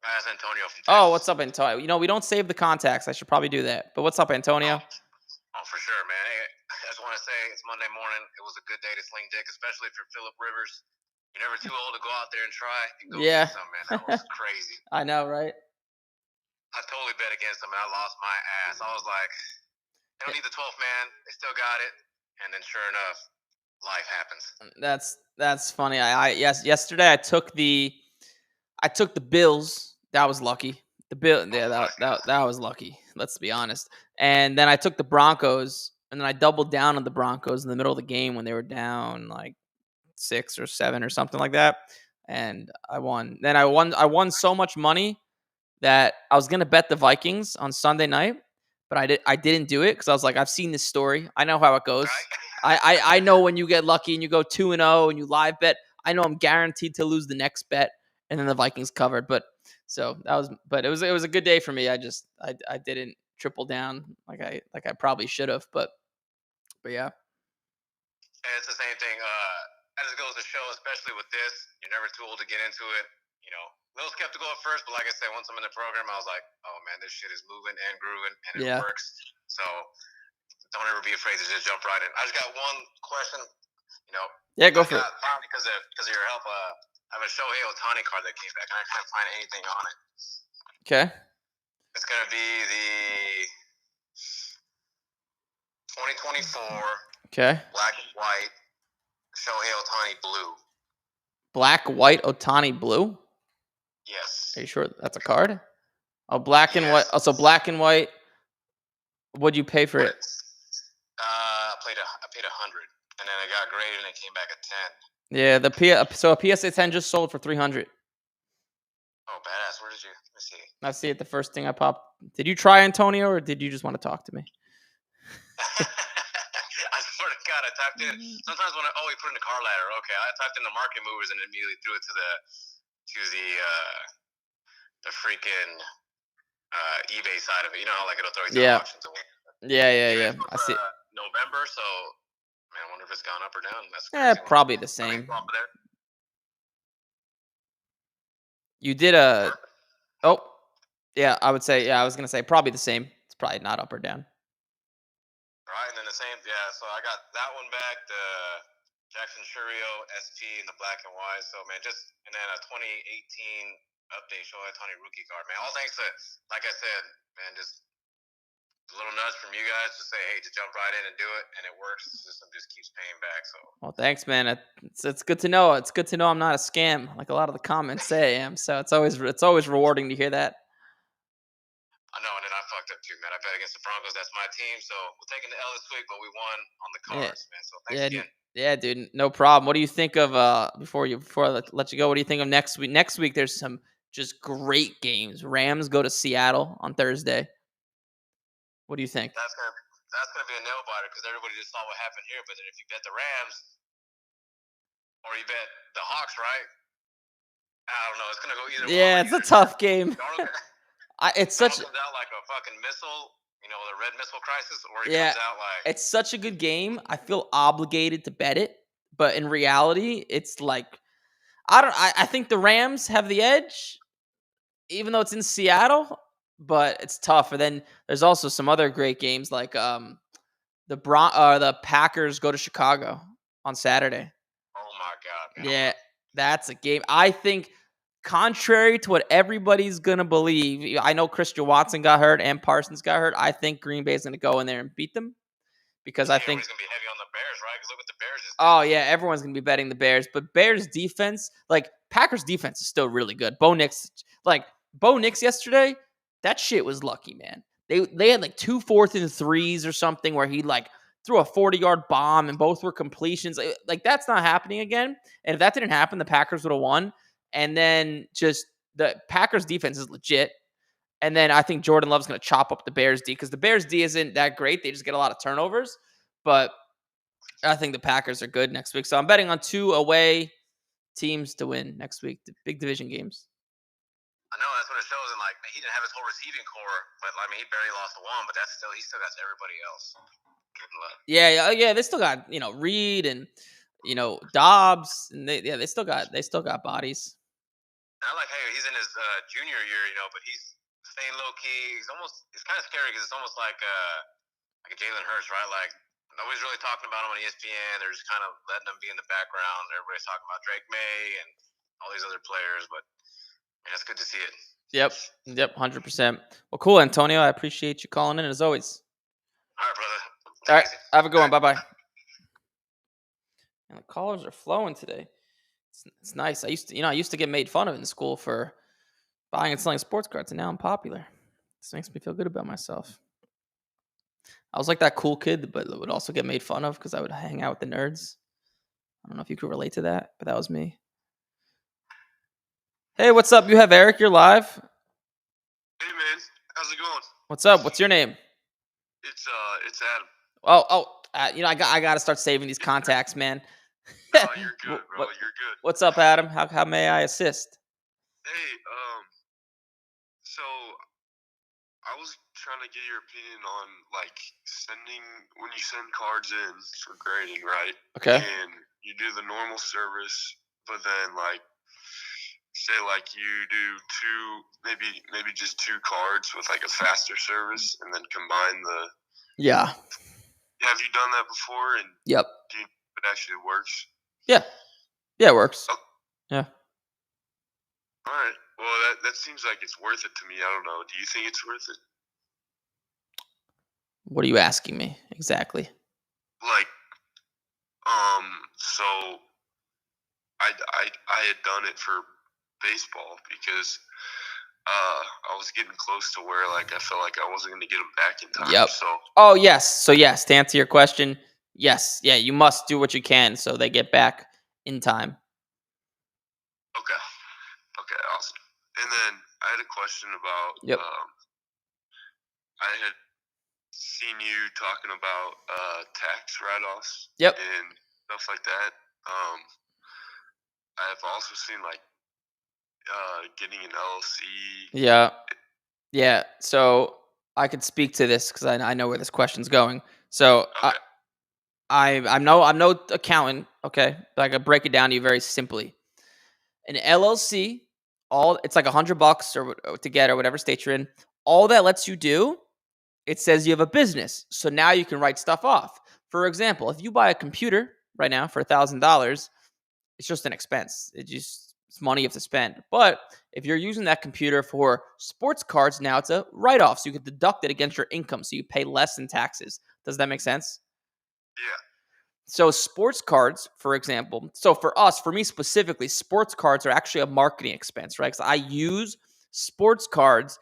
That's Antonio from Texas. Oh, what's up, Antonio? We don't save the contacts. I should probably do that. But what's up, Antonio? Oh, for sure, man. Hey, I just want to say it's Monday morning. It was a good day to sling dick, especially if you're Phillip Rivers. You're never too old to go out there and try and go Yeah. get some, man. That was crazy. I know, right? I totally bet against them, and I lost my ass. I was like, they don't need the 12th man. They still got it. And then sure enough, life happens. That's funny. Yesterday I took the Bills. That was lucky. The Bill, yeah, that was lucky. Let's be honest. And then I took the Broncos, and then I doubled down on the Broncos in the middle of the game when they were down like 6 or 7 or something like that, and I won. Then I won so much money that I was gonna bet the Vikings on Sunday night, but I didn't do it because I was like, I've seen this story. I know how it goes. I know when you get lucky and you go 2-0 and you live bet. I know I'm guaranteed to lose the next bet, and then the Vikings covered. But it was a good day for me. I didn't triple down like I probably should have. But yeah. And it's the same thing. As it goes to show, especially with this, you're never too old to get into it. A little skeptical at first, but like I said, once I'm in the program, I was like, oh man, this shit is moving and grooving, and it works. So don't ever be afraid to just jump right in. I just got one question. Yeah, go for it. Finally, because of your help, I have a Shohei Ohtani card that came back, and I can't find anything on it. Okay. It's gonna be the 2024. Okay. Black and white Shohei Ohtani blue. Black, white, Ohtani blue? Yes. Are you sure that's a card? Oh, black and white. Oh, so black and white. What'd you pay for it? I paid $100, and then it got graded, and it came back at 10. Yeah, so a PSA 10 just sold for $300. Oh, badass! Where did you? Let me see. I see it. The first thing I popped. Did you try Antonio, or did you just want to talk to me? I swear to God, I typed in. Sometimes when we put in the car ladder. Okay, I typed in the market movers and immediately threw it to the freaking eBay side of it. You know how like it'll throw you to auctions. Yeah. I see. November, so man, I wonder if it's gone up or down. That's probably the same. You did a. Oh, yeah. I would say. Yeah, I was gonna say probably the same. It's probably not up or down. Right, and then the same. Yeah, so I got that one back. The Jackson Churio SP in the black and white. So man, and then a 2018 update Shohei Ohtani rookie card. Man, all thanks to, like I said, man, just a little nudge from you guys to say, hey, to jump right in and do it, and it works. The system just keeps paying back. So. Well, thanks, man. It's good to know. It's good to know I'm not a scam like a lot of the comments say I am. So it's always rewarding to hear that. I know, and then I fucked up too, man. I bet against the Broncos. That's my team. So we're taking the L this week, but we won on the cards, man. So thanks again. Yeah, dude. No problem. What do you think of before I let you go? What do you think of next week? Next week there's some just great games. Rams go to Seattle on Thursday. What do you think? That's gonna be a nail biter because everybody just saw what happened here. But then if you bet the Rams or you bet the Hawks, right? I don't know. It's gonna go either way. Yeah, it's a tough game. It's such. Comes out like a fucking missile, the red missile crisis, or it comes out like. It's such a good game. I feel obligated to bet it, but in reality, it's like I think the Rams have the edge, even though it's in Seattle. But it's tough. And then there's also some other great games like the The Packers go to Chicago on Saturday. Oh my God, man. Yeah, that's a game. I think, contrary to what everybody's gonna believe, I know Christian Watson got hurt and Parsons got hurt. I think Green Bay's gonna go in there and beat them because I think everybody's gonna be heavy on the Bears, right? Because look what the Bears is. Oh yeah, everyone's gonna be betting the Bears, but Bears defense, like Packers defense, is still really good. Bo Nix yesterday, that shit was lucky, man. They had like 2 4th and 3s or something where he like threw a 40-yard bomb and both were completions. Like that's not happening again. And if that didn't happen, the Packers would have won. And then just the Packers defense is legit. And then I think Jordan Love's going to chop up the Bears D because the Bears D isn't that great. They just get a lot of turnovers. But I think the Packers are good next week. So I'm betting on 2 away teams to win next week, the big division games. I know that's what it shows. And like he didn't have his whole receiving core, but I mean he barely lost the one. But he still got everybody else. Yeah. They still got Reed and Dobbs, and they still got bodies. And I like he's in his junior year, but he's staying low key. It's kind of scary because it's almost like a Jalen Hurts, right? Like nobody's really talking about him on ESPN. They're just kind of letting him be in the background. Everybody's talking about Drake May and all these other players, but man, it's good to see it. Yep, 100%. Well, cool, Antonio. I appreciate you calling in as always. All right, brother. All right, have a good one. Bye-bye. And the callers are flowing today. It's nice. I used to get made fun of in school for buying and selling sports cards, and now I'm popular. This makes me feel good about myself. I was like that cool kid, but would also get made fun of because I would hang out with the nerds. I don't know if you could relate to that, but that was me. Hey, what's up? You have Eric. You're live. Hey, man. How's it going? What's up? What's your name? It's Adam. I got to start saving these contacts, man. No, you're good, bro. You're good. What's up, Adam? How may I assist? Hey, so I was trying to get your opinion on like when you send cards in for grading, right? Okay. And you do the normal service, but then like say like you do maybe just 2 cards with like a faster service, and then combine the. Yeah. Have you done that before? And yep. Do you know if it actually works? Yeah. Yeah, it works. Oh. Yeah. All right. Well, that seems like it's worth it to me. I don't know. Do you think it's worth it? What are you asking me exactly? Like, so I had done it for baseball because I was getting close to where like I felt like I wasn't going to get them back in time. Yep. So. Oh yes. So yes, to answer your question, yes, yeah, you must do what you can so they get back in time. Okay, awesome. And then I had a question about. Yep. I had seen you talking about tax write-offs. Yep. And stuff like that. I've also seen like getting an LLC. Yeah. So I could speak to this because I know where this question's going. So okay. I'm no accountant, okay, but I can break it down to you very simply. An LLC, it's like $100 or to get or whatever state you're in. All that lets you do, it says you have a business. So now you can write stuff off. For example, if you buy a computer right now for $1,000, it's just an expense. It's money you have to spend. But if you're using that computer for sports cards, now it's a write-off. So you can deduct it against your income. So you pay less in taxes. Does that make sense? Yeah. So sports cards, for example, for me specifically, sports cards are actually a marketing expense, right? Because I use sports cards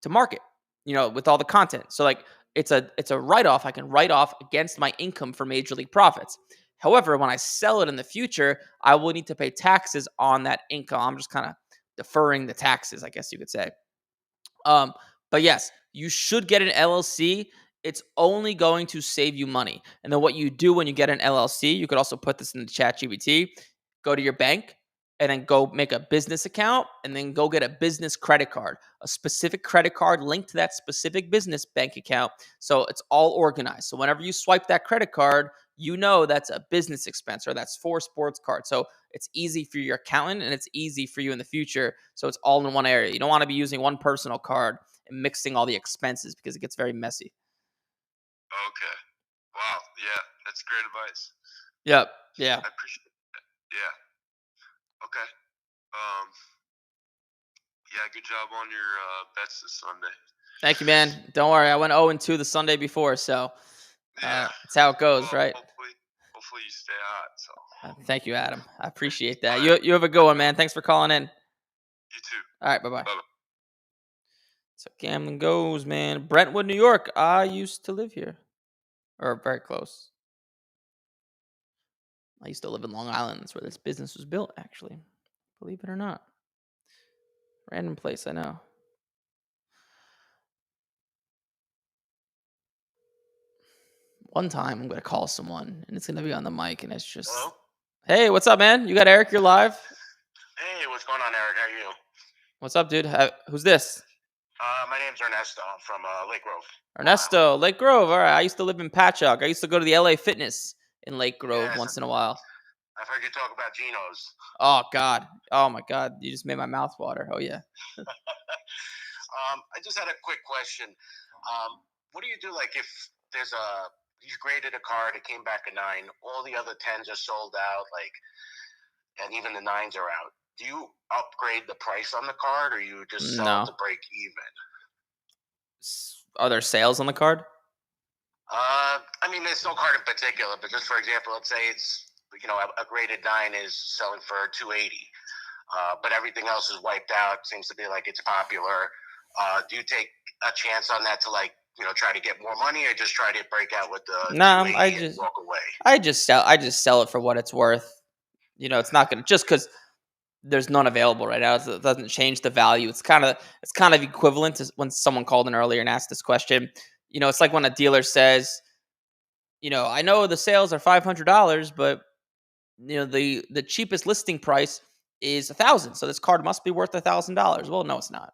to market, with all the content. So like it's a write-off. I can write off against my income for Major League profits. However, when I sell it in the future, I will need to pay taxes on that income. I'm just kind of deferring the taxes, I guess you could say. But yes, you should get an LLC. It's only going to save you money. And then what you do when you get an LLC, you could also put this in the ChatGPT, go to your bank and then go make a business account and then go get a business credit card, a specific credit card linked to that specific business bank account. So it's all organized. So whenever you swipe that credit card, that's a business expense or that's for sports cards. So it's easy for your accountant and it's easy for you in the future. So it's all in one area. You don't want to be using one personal card and mixing all the expenses because it gets very messy. Wow. Yeah, that's great advice. Yep. Yeah. I appreciate it. Yeah. Okay. Yeah, good job on your bets this Sunday. Thank you, man. Don't worry. I went 0-2 the Sunday before, so Yeah. that's how it goes, Well, right? hopefully you stay hot. So. Thank you, Adam. I appreciate that. You have a good one, man. Thanks for calling in. You too. All right, bye-bye. Bye-bye. So gambling goes, man. Brentwood, New York. I used to live here, or very close. I used to live in Long Island. That's where this business was built, actually. Believe it or not. Random place, I know. One time I'm going to call someone, and it's going to be on the mic, and it's just... Hello? Hey, what's up, man? You got Eric? You're live? Hey, what's going on, Eric? How are you? What's up, dude? Who's this? My name's Ernesto. I'm from Lake Grove. Ernesto, Wow. Lake Grove. All right, I used to live in Patchogue. I used to go to the LA Fitness in Lake Grove Yes, once in a while. I've heard you talk about Geno's. Oh, God. Oh, my God. You just made my mouth water. Oh, yeah. I just had a quick question. What do you do, like, if there's you graded a card, it came back a 9, all the other 10s are sold out, like, and even the 9s are out. Do you upgrade the price on the card, or you just sell it to break even? Are there sales on the card? I mean, there's no card in particular, but just for example, let's say it's, a graded 9 is selling for $280, but everything else is wiped out. Seems to be like it's popular. Do you take a chance on that to, like, try to get more money, or just try to break out with the and walk away? I just sell it for what it's worth. It's not gonna, just because there's none available right now, it doesn't change the value. It's kind of equivalent to when someone called in earlier and asked this question. It's like when a dealer says, I know the sales are $500, but the cheapest listing price is $1,000, so this card must be worth $1,000. Well, no, it's not.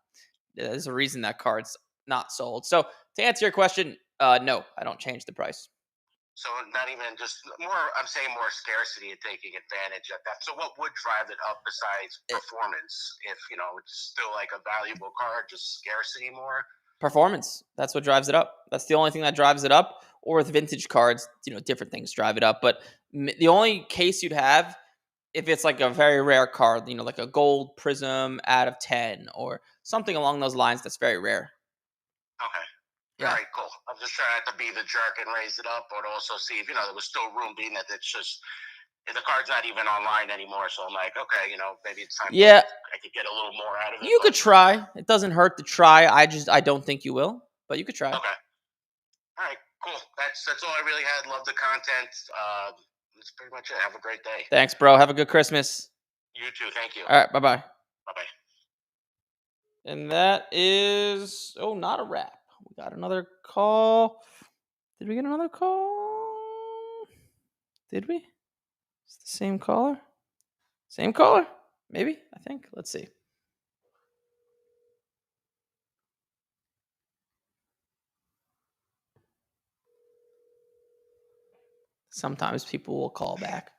There's a reason that card's not sold. So to answer your question, no, I don't change the price. So not even just more, I'm saying more scarcity and taking advantage of that. So what would drive it up besides performance? If, it's still like a valuable card, just scarcity more? Performance. That's what drives it up. That's the only thing that drives it up. Or with vintage cards, different things drive it up. But the only case you'd have, if it's like a very rare card, like a gold prism out of 10 or something along those lines, that's very rare. Okay. Yeah. All right, cool. I'm just trying not to be the jerk and raise it up, but also see if, there was still room, being that it's just, the card's not even online anymore. So I'm like, okay, maybe it's time. Yeah. I could get a little more out of it. You could try. It doesn't hurt to try. I don't think you will, but you could try. Okay. All right, cool. That's all I really had. Love the content. That's pretty much it. Have a great day. Thanks, bro. Have a good Christmas. You too. Thank you. All right. Bye-bye. Bye-bye. And that is, not a wrap. We got another call. Did we get another call? Did we? It's the same caller? Same caller? Maybe, I think. Let's see. Sometimes people will call back.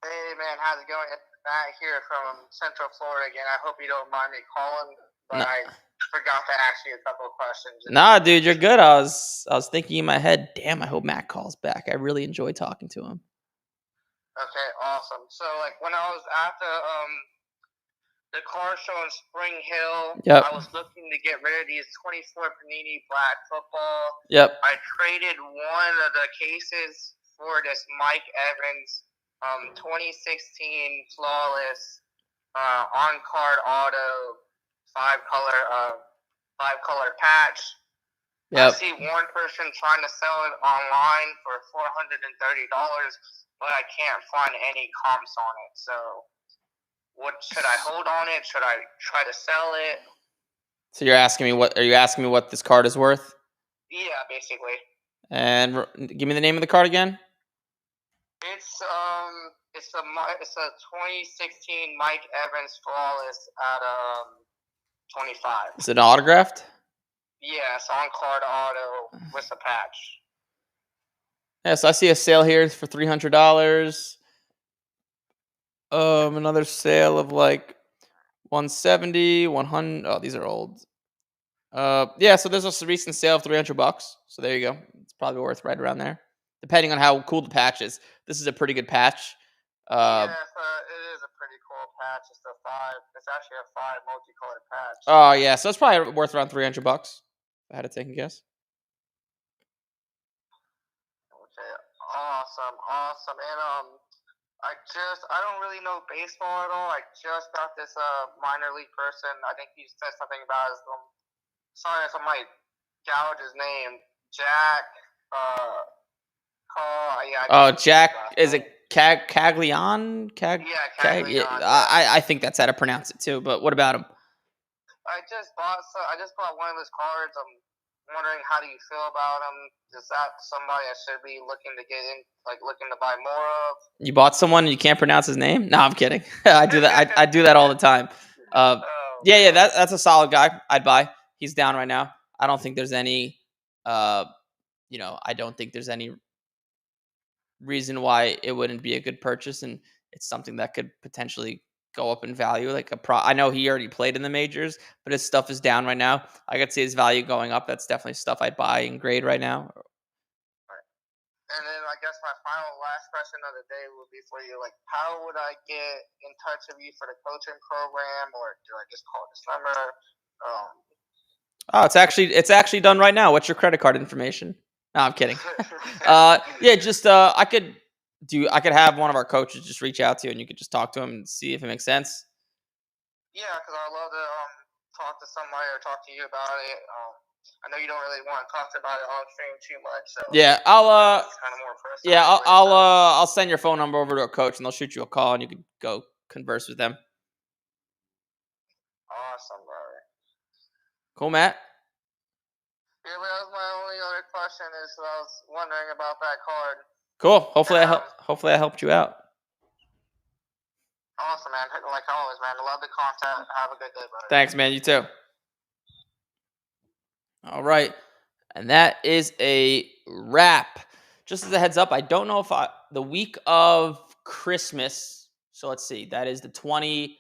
Hey, man, how's it going? It's Matt here from Central Florida again. I hope you don't mind me calling, but I forgot to ask you a couple of questions. Nah, dude, you're good. I was thinking in my head, damn, I hope Matt calls back. I really enjoy talking to him. Okay, awesome. So, like, when I was at the car show in Spring Hill, I was looking to get rid of these 24 Panini Black Football. Yep. I traded one of the cases for this Mike Evans 2016 Flawless on-card auto 5-color patch. Yep. I see one person trying to sell it online for $430, but I can't find any comps on it. So, what should I hold on it? Should I try to sell it? So you're asking me what? Are you asking me what this card is worth? Yeah, basically. And give me the name of the card again. It's a 2016 Mike Evans Flawless at 25. Is it autographed? Yes, on-card auto with a patch. Yeah, so I see a sale here for $300. Another sale of like $170, $100. Oh, these are old. Yeah, so there's a recent sale of $300. So there you go. It's probably worth right around there. depending on how cool the patch is. This is a pretty good patch. Yeah, it is a pretty cool patch. It's actually a 5 multicolored patch. Oh yeah, so it's probably worth around $300. If I had to take a guess. Okay, awesome. And I don't really know baseball at all. I just got this minor league person. I think he said something about his sorry if I might gouge his name. Jack Jack, is it Caglion? Yeah, Caglion. I think that's how to pronounce it too. But what about him? I just bought one of his cards. I'm wondering, how do you feel about him? Is that somebody I should be looking to get in, like looking to buy more of? You bought someone and you can't pronounce his name? No, I'm kidding. I do that. I do that all the time. Yeah, that's a solid guy. I'd buy. He's down right now. I don't think there's any, I don't think there's any reason why it wouldn't be a good purchase, and it's something that could potentially go up in value. I know he already played in the majors, but his stuff is down right now. I could see his value going up. That's definitely stuff I'd buy and grade right now. And then I guess my last question of the day would be for you. Like, how would I get in touch with you for the coaching program, or do I just call this number? It's actually done right now. What's your credit card information? No, I'm kidding. I could have one of our coaches just reach out to you, and you could just talk to him and see if it makes sense. Yeah, because I'd love to talk to somebody or talk to you about it. I know you don't really want to talk about it on stream too much, so yeah, it's kind of more personal. I'll send your phone number over to a coach, and they'll shoot you a call, and you can go converse with them. Awesome, brother. Cool, Matt. Yeah, but that was my only other question. I was wondering about that card. Cool. Hopefully I helped you out. Awesome, man. Like always, man. I love the content. Have a good day, brother. Thanks, man. You too. All right. And that is a wrap. Just as a heads up, I don't know if the week of Christmas, so let's see, that is the 20th,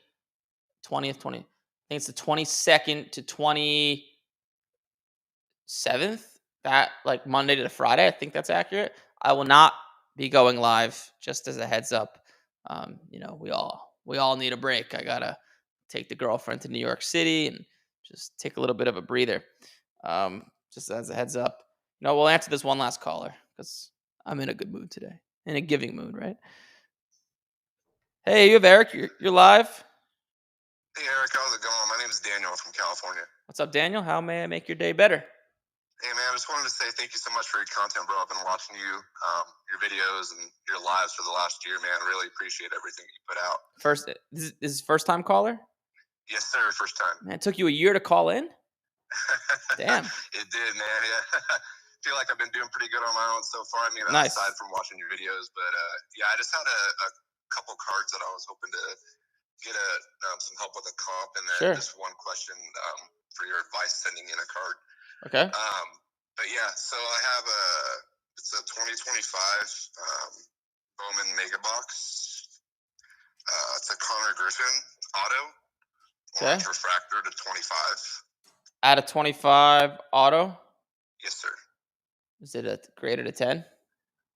I think it's the 22nd to 27th, that like Monday to Friday, I think that's accurate. I will not be going live, just as a heads up. We all need a break. I gotta take the girlfriend to New York City and just take a little bit of a breather. Just as a heads up. We'll answer this one last caller because I'm in a good mood today. In a giving mood, right? Hey, you have Eric. You're live. Hey, Eric. How's it going? My name is Daniel from California. What's up, Daniel? How may I make your day better? Hey, man. I just wanted to say thank you so much for your content, bro. I've been watching your videos and your lives for the last year, man. I really appreciate everything you put out. This is first time caller? Yes, sir. First time. Man, it took you a year to call in? Damn. It did, man. Yeah. I feel like I've been doing pretty good on my own so far. I mean, nice. Aside from watching your videos, but I just had a couple cards that I was hoping to get some help with a comp, and then just one question for your advice sending in a card. Okay. But yeah, so I have it's a 2025 Bowman Mega Box. It's a Connor Griffin auto. Okay. Orange refractor to 25. Out of 25 auto? Yes, sir. Is it graded a 10?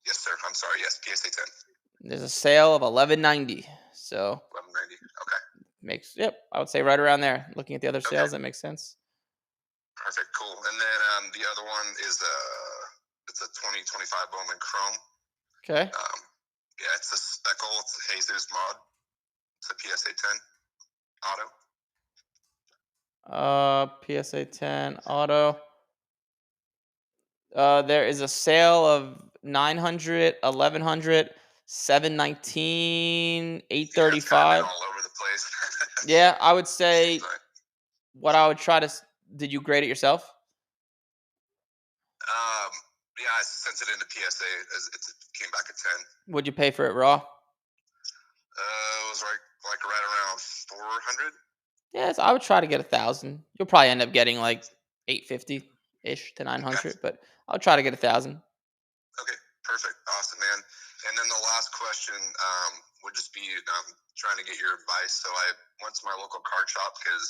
Yes, sir. I'm sorry. Yes, PSA 10. There's a sale of $11.90. So 11.90. Okay. I would say right around there. Looking at the other sales, that makes sense. Perfect. Cool. And then the other one is it's a 2025 Bowman Chrome. Okay. It's a speckle. It's a Jesus mod. It's a PSA 10 auto. PSA 10 auto. There is a sale of 900, 1100, 719, 835. All over the place. Yeah, I would say what I would try to. Did you grade it yourself? Yeah, I sent it into PSA. It came back at 10. What'd you pay for it raw? It was like right around 400. Yes, I would try to get 1,000. You'll probably end up getting like 850-ish to 900, but I'll try to get 1,000. Okay, perfect, awesome, man. And then the last question would just be trying to get your advice. So I went to my local card shop because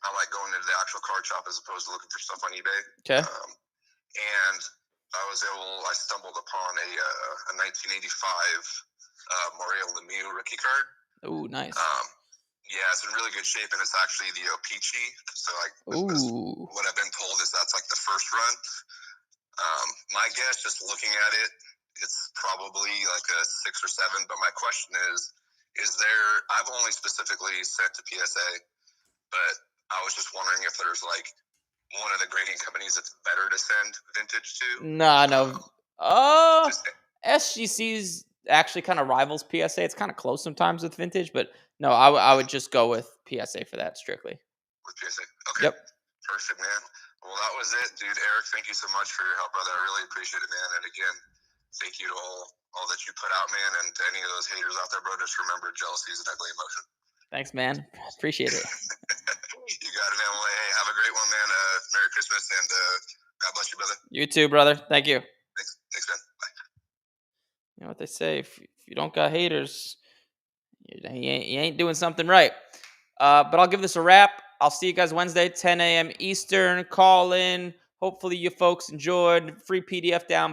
I like going into the actual card shop as opposed to looking for stuff on eBay. Okay. And I stumbled upon a 1985 Mario Lemieux rookie card. Oh, nice. Yeah, it's in really good shape, and it's actually the O-Pee-Chee. So, like, what I've been told is that's like the first run. My guess, just looking at it, it's probably like a 6 or 7. But my question is there? I've only specifically sent to PSA, but I was just wondering if there's like one of the grading companies that's better to send vintage to. No. SGC's actually kind of rivals PSA. It's kind of close sometimes with vintage, but no, I would just go with PSA for that strictly. With PSA, okay. Yep. Perfect, man. Well, that was it, dude. Eric, thank you so much for your help, brother. I really appreciate it, man. And again, thank you to all that you put out, man. And to any of those haters out there, bro, just remember jealousy is an ugly emotion. Thanks, man. Appreciate it. You got it, man. Well, hey, have a great one, man. Merry Christmas, and God bless you, brother. You too, brother. Thank you. Thanks, man. Bye. You know what they say, if you don't got haters, you ain't doing something right. But I'll give this a wrap. I'll see you guys Wednesday, 10 a.m. Eastern. Call in. Hopefully you folks enjoyed. Free PDF down